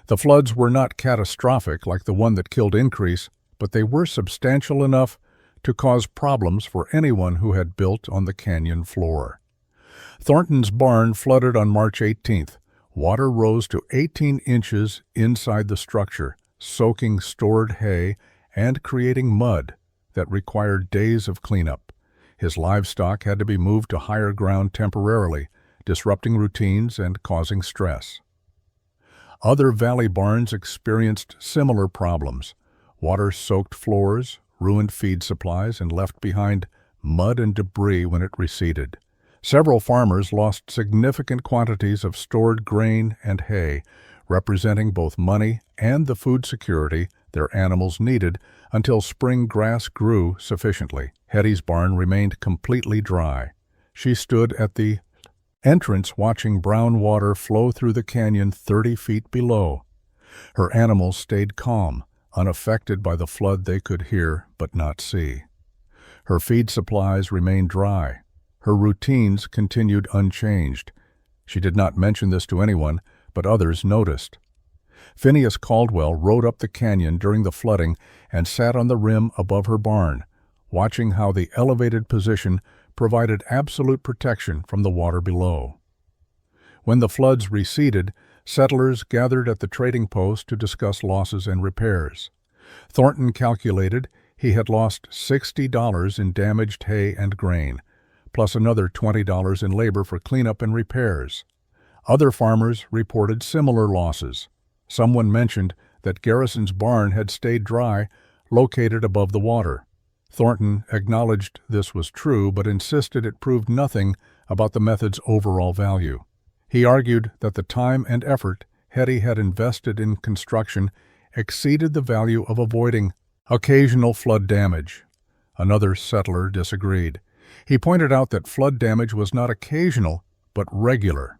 The floods were not catastrophic like the one that killed Increase, but they were substantial enough to cause problems for anyone who had built on the canyon floor. Thornton's barn flooded on March 18th. Water rose to 18 inches inside the structure, soaking stored hay and creating mud that required days of cleanup. His livestock had to be moved to higher ground temporarily, disrupting routines and causing stress. Other valley barns experienced similar problems. Water-soaked floors, ruined feed supplies, and left behind mud and debris when it receded. Several farmers lost significant quantities of stored grain and hay, representing both money and the food security their animals needed until spring grass grew sufficiently. Hetty's barn remained completely dry. She stood at the entrance watching brown water flow through the canyon 30 feet below. Her animals stayed calm, unaffected by the flood they could hear but not see. Her feed supplies remained dry. Her routines continued unchanged. She did not mention this to anyone, but others noticed. Phineas Caldwell rode up the canyon during the flooding and sat on the rim above her barn, watching how the elevated position provided absolute protection from the water below. When the floods receded, settlers gathered at the trading post to discuss losses and repairs. Thornton calculated he had lost $60 in damaged hay and grain, plus another $20 in labor for cleanup and repairs. Other farmers reported similar losses. Someone mentioned that Garrison's barn had stayed dry, located above the water. Thornton acknowledged this was true, but insisted it proved nothing about the method's overall value. He argued that the time and effort Hetty had invested in construction exceeded the value of avoiding occasional flood damage. Another settler disagreed. He pointed out that flood damage was not occasional, but regular.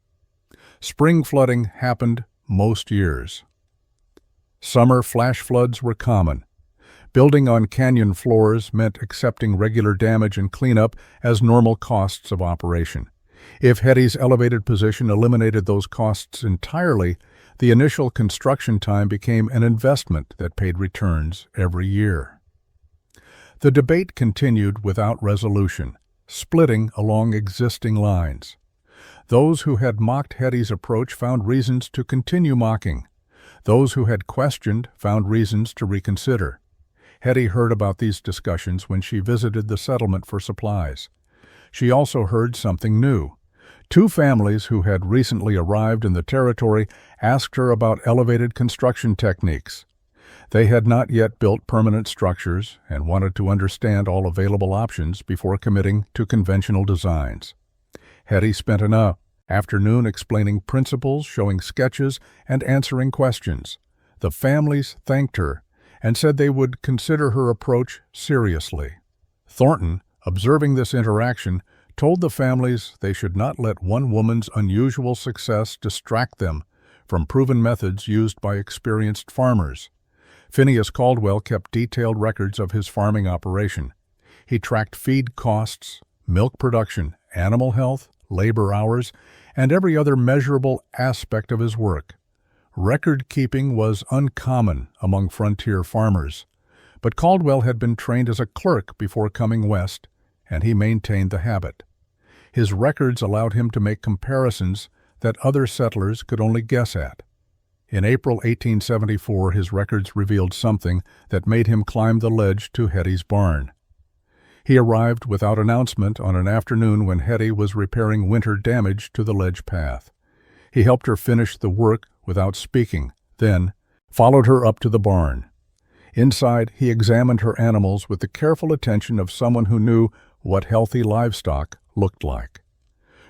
Spring flooding happened most years. Summer flash floods were common. Building on canyon floors meant accepting regular damage and cleanup as normal costs of operation. If Hetty's elevated position eliminated those costs entirely, the initial construction time became an investment that paid returns every year. The debate continued without resolution, splitting along existing lines. Those who had mocked Hetty's approach found reasons to continue mocking. Those who had questioned found reasons to reconsider. Hetty heard about these discussions when she visited the settlement for supplies. She also heard something new. Two families who had recently arrived in the territory asked her about elevated construction techniques. They had not yet built permanent structures and wanted to understand all available options before committing to conventional designs. Hetty spent an afternoon explaining principles, showing sketches, and answering questions. The families thanked her and said they would consider her approach seriously. Thornton, observing this interaction, told the families they should not let one woman's unusual success distract them from proven methods used by experienced farmers. Phineas Caldwell kept detailed records of his farming operation. He tracked feed costs, milk production, animal health, labor hours, and every other measurable aspect of his work. Record-keeping was uncommon among frontier farmers, but Caldwell had been trained as a clerk before coming west, and he maintained the habit. His records allowed him to make comparisons that other settlers could only guess at. In April 1874, his records revealed something that made him climb the ledge to Hetty's barn. He arrived without announcement on an afternoon when Hetty was repairing winter damage to the ledge path. He helped her finish the work without speaking, then followed her up to the barn. Inside, he examined her animals with the careful attention of someone who knew what healthy livestock looked like.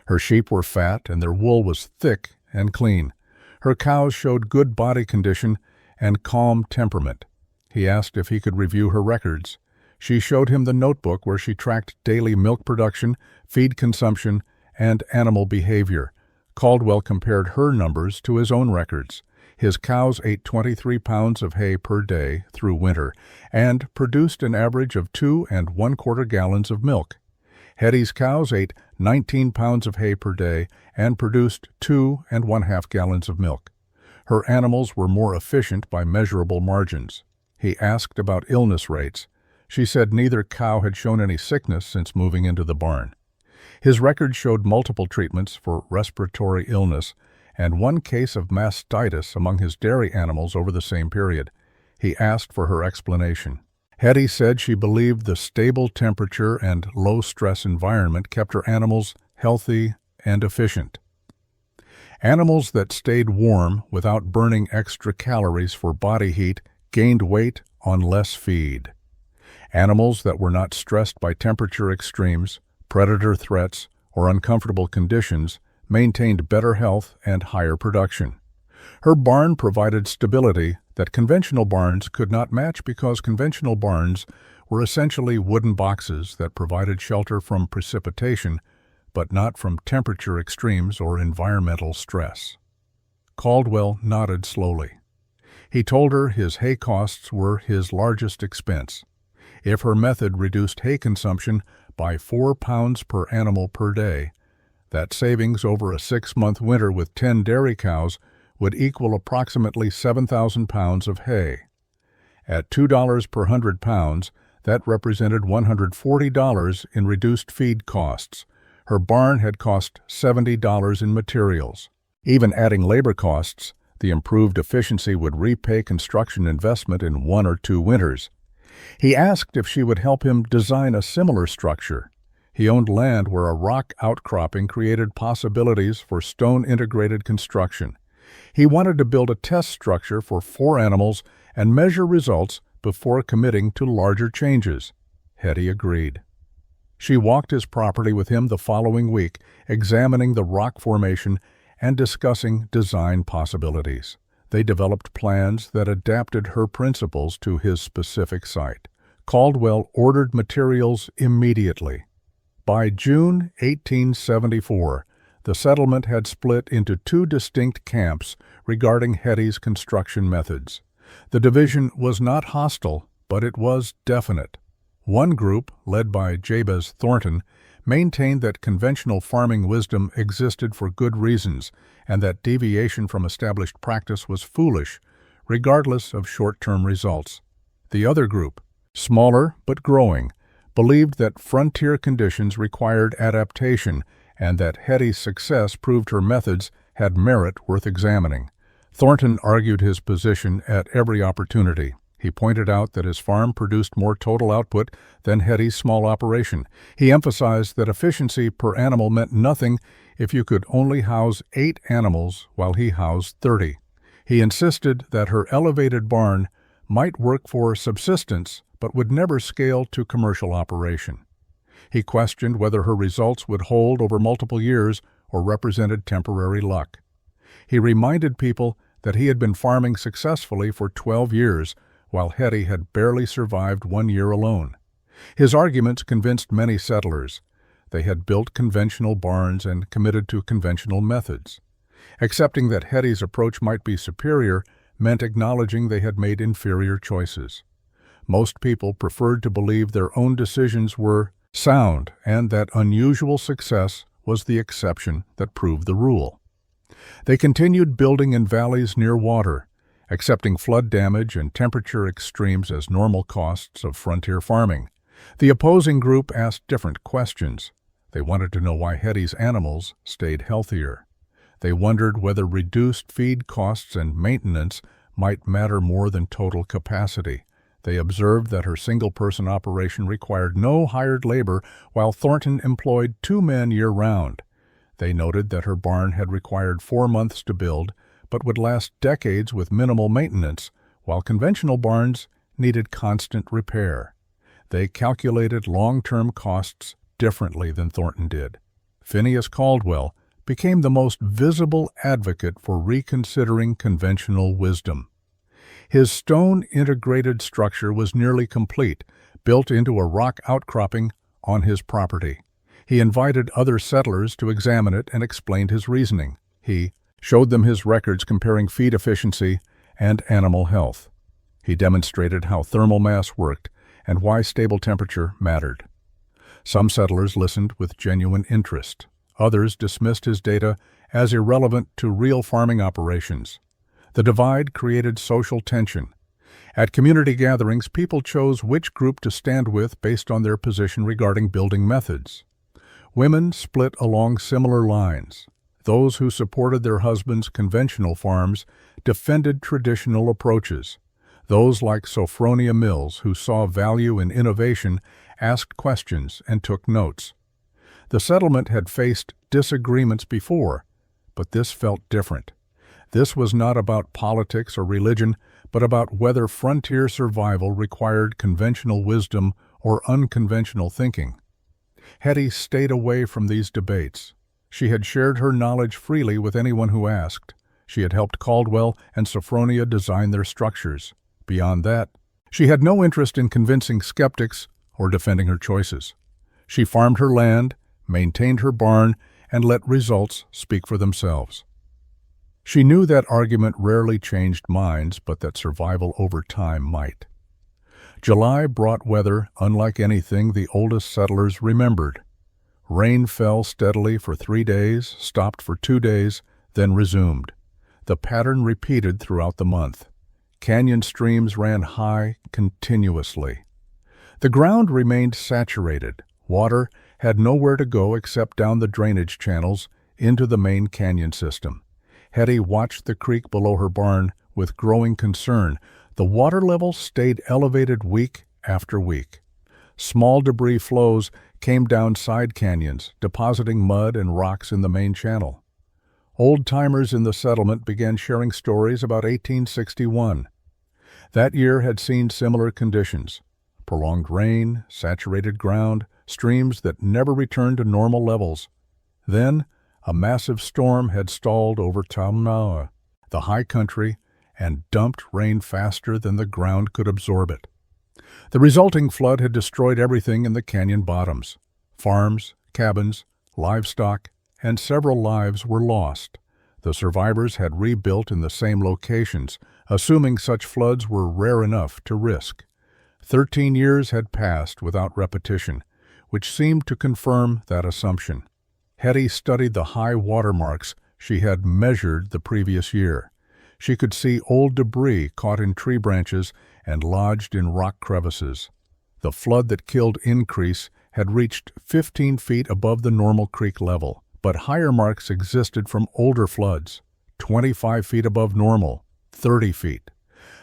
Her sheep were fat and their wool was thick and clean. Her cows showed good body condition and calm temperament. He asked if he could review her records. She showed him the notebook where she tracked daily milk production, feed consumption, and animal behavior. Caldwell compared her numbers to his own records. His cows ate 23 pounds of hay per day through winter and produced an average of 2 1/4 gallons of milk. Hetty's cows ate 19 pounds of hay per day and produced 2 1/2 gallons of milk. Her animals were more efficient by measurable margins. He asked about illness rates. She said neither cow had shown any sickness since moving into the barn. His record showed multiple treatments for respiratory illness and one case of mastitis among his dairy animals over the same period. He asked for her explanation. Hetty said she believed the stable temperature and low-stress environment kept her animals healthy and efficient. Animals that stayed warm without burning extra calories for body heat gained weight on less feed. Animals that were not stressed by temperature extremes, predator threats, or uncomfortable conditions maintained better health and higher production. Her barn provided stability that conventional barns could not match because conventional barns were essentially wooden boxes that provided shelter from precipitation, but not from temperature extremes or environmental stress. Caldwell nodded slowly. He told her his hay costs were his largest expense. If her method reduced hay consumption by 4 pounds per animal per day, that savings over a 6-month winter with 10 dairy cows would equal approximately 7,000 pounds of hay. At $2 per 100 pounds, that represented $140 in reduced feed costs. Her barn had cost $70 in materials. Even adding labor costs, the improved efficiency would repay construction investment in 1 or 2 winters. He asked if she would help him design a similar structure. He owned land where a rock outcropping created possibilities for stone-integrated construction. He wanted to build a test structure for 4 animals and measure results before committing to larger changes. Hetty agreed. She walked his property with him the following week, examining the rock formation and discussing design possibilities. They developed plans that adapted her principles to his specific site. Caldwell ordered materials immediately. By June 1874, the settlement had split into 2 distinct camps regarding Hetty's construction methods. The division was not hostile, but it was definite. One group, led by Jabez Thornton, maintained that conventional farming wisdom existed for good reasons and that deviation from established practice was foolish, regardless of short-term results. The other group, smaller but growing, believed that frontier conditions required adaptation and that Hetty's success proved her methods had merit worth examining. Thornton argued his position at every opportunity. He pointed out that his farm produced more total output than Hetty's small operation. He emphasized that efficiency per animal meant nothing if you could only house 8 animals while he housed 30. He insisted that her elevated barn might work for subsistence but would never scale to commercial operation. He questioned whether her results would hold over multiple years or represented temporary luck. He reminded people that he had been farming successfully for 12 years, while Hetty had barely survived 1 year alone. His arguments convinced many settlers. They had built conventional barns and committed to conventional methods. Accepting that Hetty's approach might be superior meant acknowledging they had made inferior choices. Most people preferred to believe their own decisions were sound and that unusual success was the exception that proved the rule. They continued building in valleys near water, accepting flood damage and temperature extremes as normal costs of frontier farming. The opposing group asked different questions. They wanted to know why Hetty's animals stayed healthier. They wondered whether reduced feed costs and maintenance might matter more than total capacity. They observed that her single-person operation required no hired labor, while Thornton employed 2 men year-round. They noted that her barn had required 4 months to build, but would last decades with minimal maintenance, while conventional barns needed constant repair. They calculated long-term costs differently than Thornton did. Phineas Caldwell became the most visible advocate for reconsidering conventional wisdom. His stone-integrated structure was nearly complete, built into a rock outcropping on his property. He invited other settlers to examine it and explained his reasoning. He showed them his records comparing feed efficiency and animal health. He demonstrated how thermal mass worked and why stable temperature mattered. Some settlers listened with genuine interest. Others dismissed his data as irrelevant to real farming operations. The divide created social tension. At community gatherings, people chose which group to stand with based on their position regarding building methods. Women split along similar lines. Those who supported their husbands' conventional farms defended traditional approaches. Those like Sophronia Mills, who saw value in innovation, asked questions and took notes. The settlement had faced disagreements before, but this felt different. This was not about politics or religion, but about whether frontier survival required conventional wisdom or unconventional thinking. Hetty stayed away from these debates. She had shared her knowledge freely with anyone who asked. She had helped Caldwell and Sophronia design their structures. Beyond that, she had no interest in convincing skeptics or defending her choices. She farmed her land, maintained her barn, and let results speak for themselves. She knew that argument rarely changed minds, but that survival over time might. July brought weather unlike anything the oldest settlers remembered. Rain fell steadily for 3 days, stopped for 2 days, then resumed. The pattern repeated throughout the month. Canyon streams ran high continuously. The ground remained saturated. Water had nowhere to go except down the drainage channels into the main canyon system. Hetty watched the creek below her barn with growing concern. The water level stayed elevated week after week. Small debris flows came down side canyons, depositing mud and rocks in the main channel. Old-timers in the settlement began sharing stories about 1861. That year had seen similar conditions: prolonged rain, saturated ground, streams that never returned to normal levels. Then, a massive storm had stalled over Tamnawa, the high country, and dumped rain faster than the ground could absorb it. The resulting flood had destroyed everything in the canyon bottoms. Farms, cabins, livestock, and several lives were lost. The survivors had rebuilt in the same locations, assuming such floods were rare enough to risk. 13 years had passed without repetition, which seemed to confirm that assumption. Hetty studied the high water marks she had measured the previous year. She could see old debris caught in tree branches and lodged in rock crevices. The flood that killed Increase had reached 15 feet above the normal creek level, but higher marks existed from older floods, 25 feet above normal, 30 feet.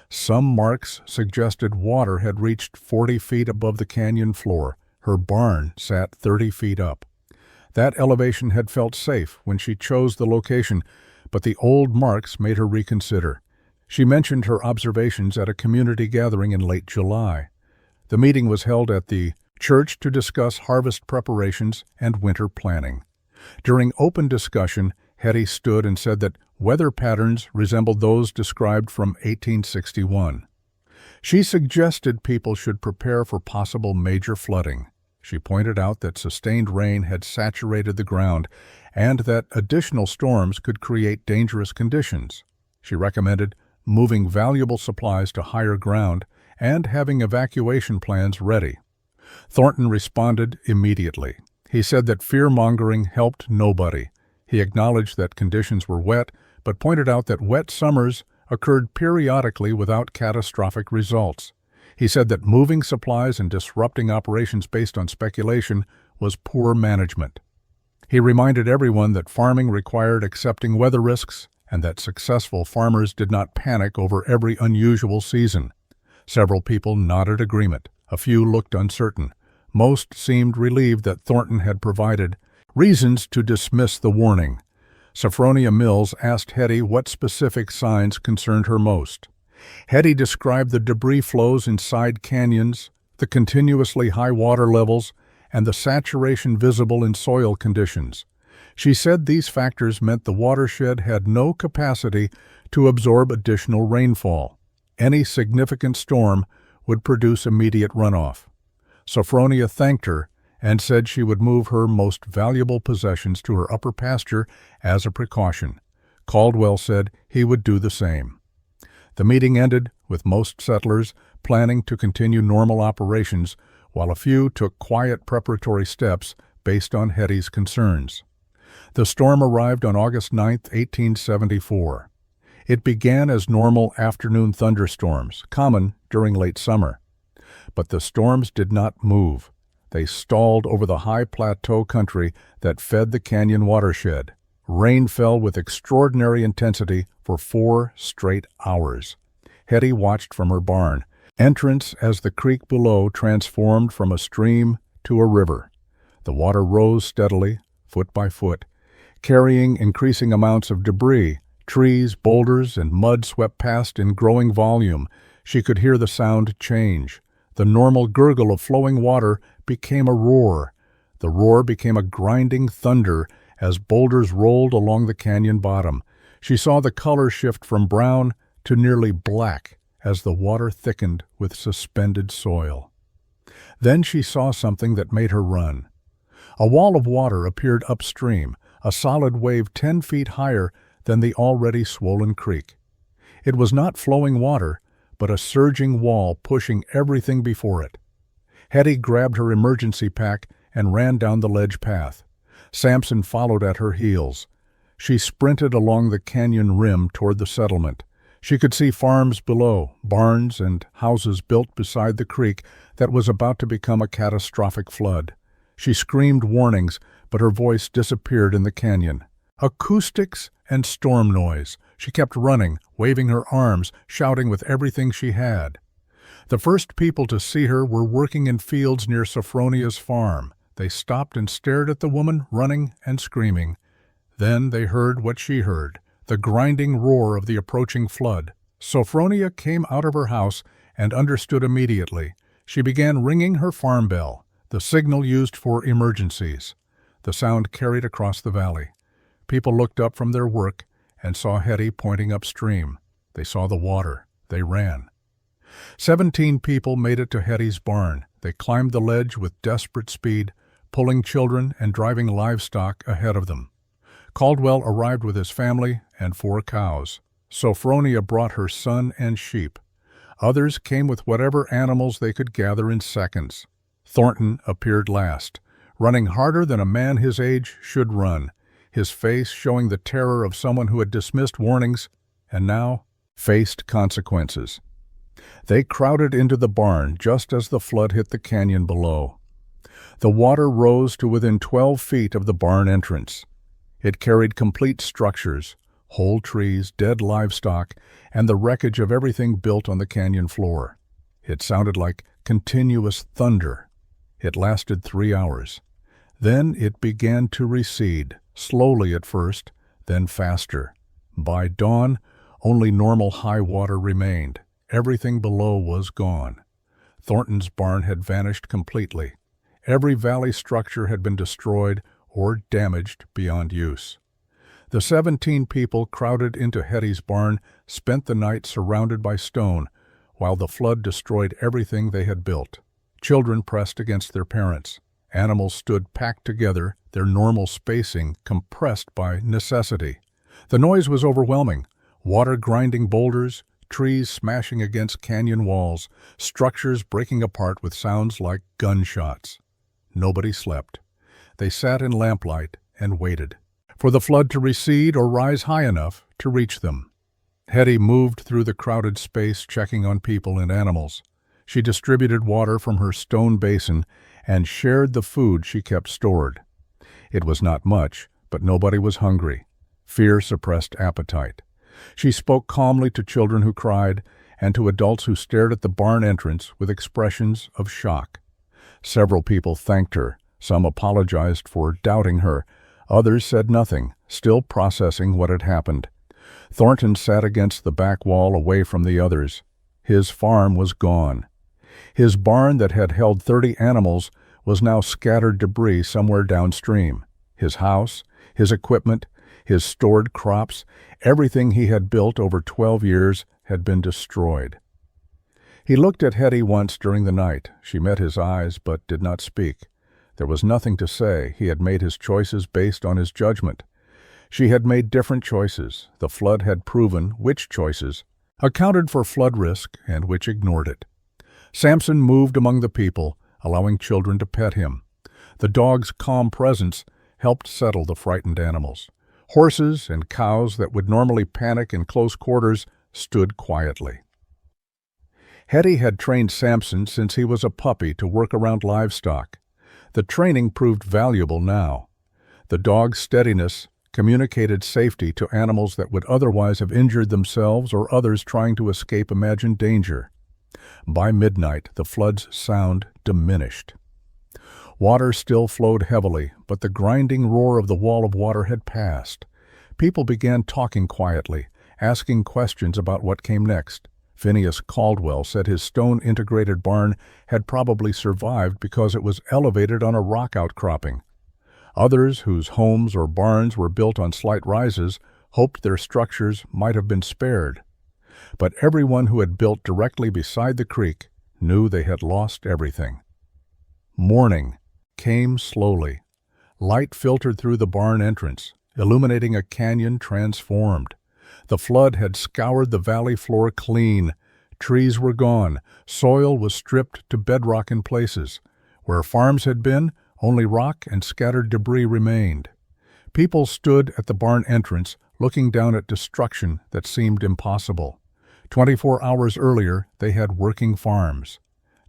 Some marks suggested water had reached 40 feet above the canyon floor. Her barn sat 30 feet up. That elevation had felt safe when she chose the location, but the old marks made her reconsider. She mentioned her observations at a community gathering in late July. The meeting was held at the church to discuss harvest preparations and winter planning. During open discussion, Hetty stood and said that weather patterns resembled those described from 1861. She suggested people should prepare for possible major flooding. She pointed out that sustained rain had saturated the ground and that additional storms could create dangerous conditions. She recommended moving valuable supplies to higher ground and having evacuation plans ready. Thornton responded immediately. He said that fear-mongering helped nobody. He acknowledged that conditions were wet, but pointed out that wet summers occurred periodically without catastrophic results. He said that moving supplies and disrupting operations based on speculation was poor management. He reminded everyone that farming required accepting weather risks and that successful farmers did not panic over every unusual season. Several people nodded agreement. A few looked uncertain. Most seemed relieved that Thornton had provided reasons to dismiss the warning. Sophronia Mills asked Hetty what specific signs concerned her most. Hetty described the debris flows in side canyons, the continuously high water levels, and the saturation visible in soil conditions. She said these factors meant the watershed had no capacity to absorb additional rainfall. Any significant storm would produce immediate runoff. Sophronia thanked her and said she would move her most valuable possessions to her upper pasture as a precaution. Caldwell said he would do the same. The meeting ended with most settlers planning to continue normal operations, while a few took quiet preparatory steps based on Hetty's concerns. The storm arrived on August 9, 1874. It began as normal afternoon thunderstorms, common during late summer. But the storms did not move. They stalled over the high plateau country that fed the canyon watershed. Rain fell with extraordinary intensity for 4 straight hours. Hetty watched from her barn, entrance as the creek below transformed from a stream to a river. The water rose steadily, foot by foot, carrying increasing amounts of debris. Trees, boulders, and mud swept past in growing volume. She could hear the sound change. The normal gurgle of flowing water became a roar. The roar became a grinding thunder as boulders rolled along the canyon bottom. She saw the color shift from brown to nearly black as the water thickened with suspended soil. Then she saw something that made her run. A wall of water appeared upstream, a solid wave 10 feet higher than the already swollen creek. It was not flowing water, but a surging wall pushing everything before it. Hetty grabbed her emergency pack and ran down the ledge path. Samson followed at her heels. She sprinted along the canyon rim toward the settlement. She could see farms below, barns and houses built beside the creek that was about to become a catastrophic flood. She screamed warnings, but her voice disappeared in the canyon. Acoustics and storm noise. She kept running, waving her arms, shouting with everything she had. The first people to see her were working in fields near Sophronia's farm. They stopped and stared at the woman running and screaming. Then they heard what she heard, the grinding roar of the approaching flood. Sophronia came out of her house and understood immediately. She began ringing her farm bell, the signal used for emergencies. The sound carried across the valley. People looked up from their work and saw Hetty pointing upstream. They saw the water. They ran. 17 people made it to Hetty's barn. They climbed the ledge with desperate speed, pulling children and driving livestock ahead of them. Caldwell arrived with his family and 4 cows. Sophronia brought her son and sheep. Others came with whatever animals they could gather in seconds. Thornton appeared last, running harder than a man his age should run, his face showing the terror of someone who had dismissed warnings and now faced consequences. They crowded into the barn just as the flood hit the canyon below. The water rose to within 12 feet of the barn entrance. It carried complete structures, whole trees, dead livestock, and the wreckage of everything built on the canyon floor. It sounded like continuous thunder. It lasted 3 hours. Then it began to recede, slowly at first, then faster. By dawn, only normal high water remained. Everything below was gone. Thornton's barn had vanished completely. Every valley structure had been destroyed or damaged beyond use. The 17 people crowded into Hetty's barn spent the night surrounded by stone, while the flood destroyed everything they had built. Children pressed against their parents. Animals stood packed together, their normal spacing compressed by necessity. The noise was overwhelming. Water grinding boulders, trees smashing against canyon walls, structures breaking apart with sounds like gunshots. Nobody slept. They sat in lamplight and waited for the flood to recede or rise high enough to reach them. Hetty moved through the crowded space, checking on people and animals. She distributed water from her stone basin and shared the food she kept stored. It was not much, but nobody was hungry. Fear suppressed appetite. She spoke calmly to children who cried and to adults who stared at the barn entrance with expressions of shock. Several people thanked her. Some apologized for doubting her. Others said nothing, still processing what had happened. Thornton sat against the back wall away from the others. His farm was gone. His barn that had held 30 animals was now scattered debris somewhere downstream. His house, his equipment, his stored crops, everything he had built over 12 years had been destroyed. He looked at Hetty once during the night. She met his eyes but did not speak. There was nothing to say. He had made his choices based on his judgment. She had made different choices. The flood had proven which choices accounted for flood risk and which ignored it. Samson moved among the people, allowing children to pet him. The dog's calm presence helped settle the frightened animals. Horses and cows that would normally panic in close quarters stood quietly. Hetty had trained Samson since he was a puppy to work around livestock. The training proved valuable now. The dog's steadiness communicated safety to animals that would otherwise have injured themselves or others trying to escape imagined danger. By midnight, the flood's sound diminished. Water still flowed heavily, but the grinding roar of the wall of water had passed. People began talking quietly, asking questions about what came next. Phineas Caldwell said his stone-integrated barn had probably survived because it was elevated on a rock outcropping. Others, whose homes or barns were built on slight rises, hoped their structures might have been spared. But everyone who had built directly beside the creek knew they had lost everything. Morning came slowly. Light filtered through the barn entrance, illuminating a canyon transformed. The flood had scoured the valley floor clean. Trees were gone. Soil was stripped to bedrock in places. Where farms had been, only rock and scattered debris remained. People stood at the barn entrance, looking down at destruction that seemed impossible. 24 hours earlier, they had working farms.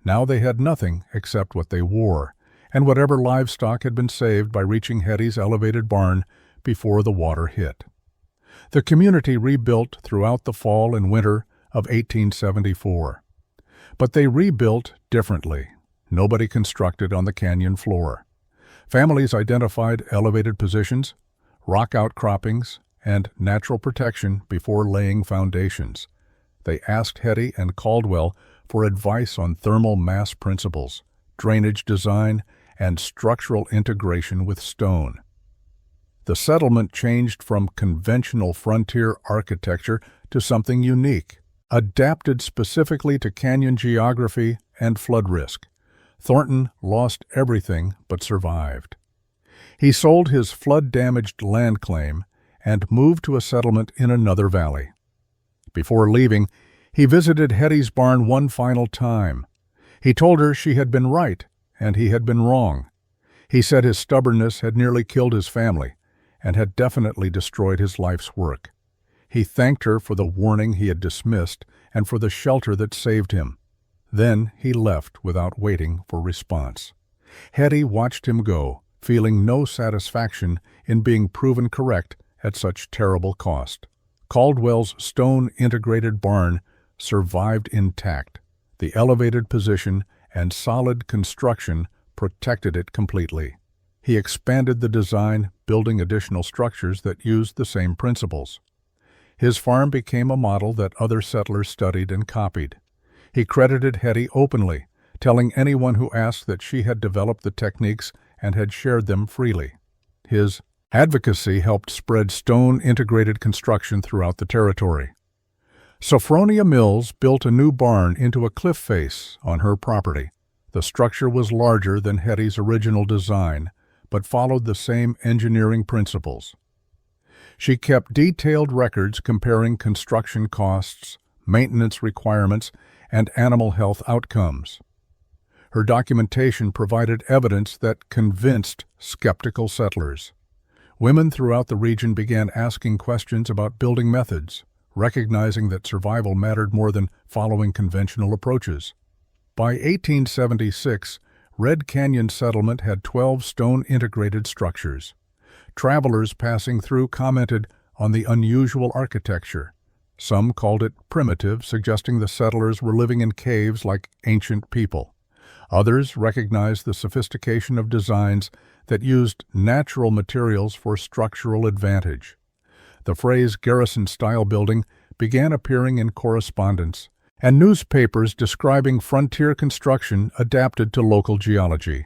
Now they had nothing except what they wore, and whatever livestock had been saved by reaching Hetty's elevated barn before the water hit. The community rebuilt throughout the fall and winter of 1874. But they rebuilt differently. Nobody constructed on the canyon floor. Families identified elevated positions, rock outcroppings, and natural protection before laying foundations. They asked Hetty and Caldwell for advice on thermal mass principles, drainage design, and structural integration with stone. The settlement changed from conventional frontier architecture to something unique, adapted specifically to canyon geography and flood risk. Thornton lost everything but survived. He sold his flood-damaged land claim and moved to a settlement in another valley. Before leaving, he visited Hetty's barn one final time. He told her she had been right and he had been wrong. He said his stubbornness had nearly killed his family and had definitely destroyed his life's work. He thanked her for the warning he had dismissed and for the shelter that saved him. Then he left without waiting for response. Hetty watched him go, feeling no satisfaction in being proven correct at such terrible cost. Caldwell's stone-integrated barn survived intact. The elevated position and solid construction protected it completely. He expanded the design, building additional structures that used the same principles. His farm became a model that other settlers studied and copied. He credited Hetty openly, telling anyone who asked that she had developed the techniques and had shared them freely. His advocacy helped spread stone-integrated construction throughout the territory. Sophronia Mills built a new barn into a cliff face on her property. The structure was larger than Hetty's original design, but followed the same engineering principles. She kept detailed records comparing construction costs, maintenance requirements, and animal health outcomes. Her documentation provided evidence that convinced skeptical settlers. Women throughout the region began asking questions about building methods, recognizing that survival mattered more than following conventional approaches. By 1876, Red Canyon Settlement had 12 stone-integrated structures. Travelers passing through commented on the unusual architecture. Some called it primitive, suggesting the settlers were living in caves like ancient people. Others recognized the sophistication of designs that used natural materials for structural advantage. The phrase garrison-style building began appearing in correspondence, and newspapers describing frontier construction adapted to local geology.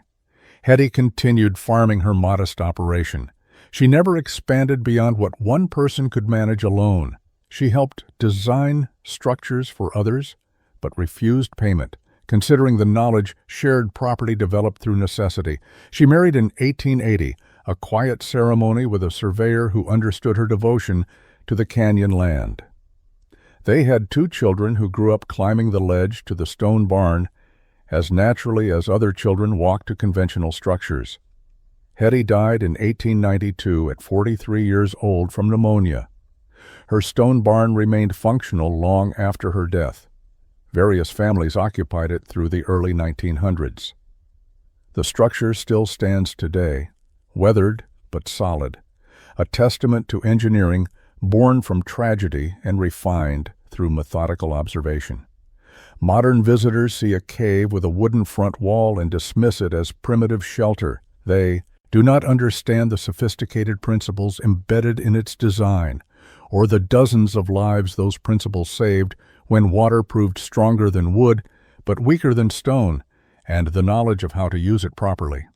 Hetty continued farming her modest operation. She never expanded beyond what one person could manage alone. She helped design structures for others, but refused payment, considering the knowledge shared property developed through necessity. She married in 1880, a quiet ceremony with a surveyor who understood her devotion to the canyon land. They had 2 children who grew up climbing the ledge to the stone barn as naturally as other children walked to conventional structures. Hetty died in 1892 at 43 years old from pneumonia. Her stone barn remained functional long after her death. Various families occupied it through the early 1900s. The structure still stands today, weathered but solid, a testament to engineering born from tragedy and refined through methodical observation. Modern visitors see a cave with a wooden front wall and dismiss it as primitive shelter. They do not understand the sophisticated principles embedded in its design, or the dozens of lives those principles saved when water proved stronger than wood but weaker than stone, and the knowledge of how to use it properly.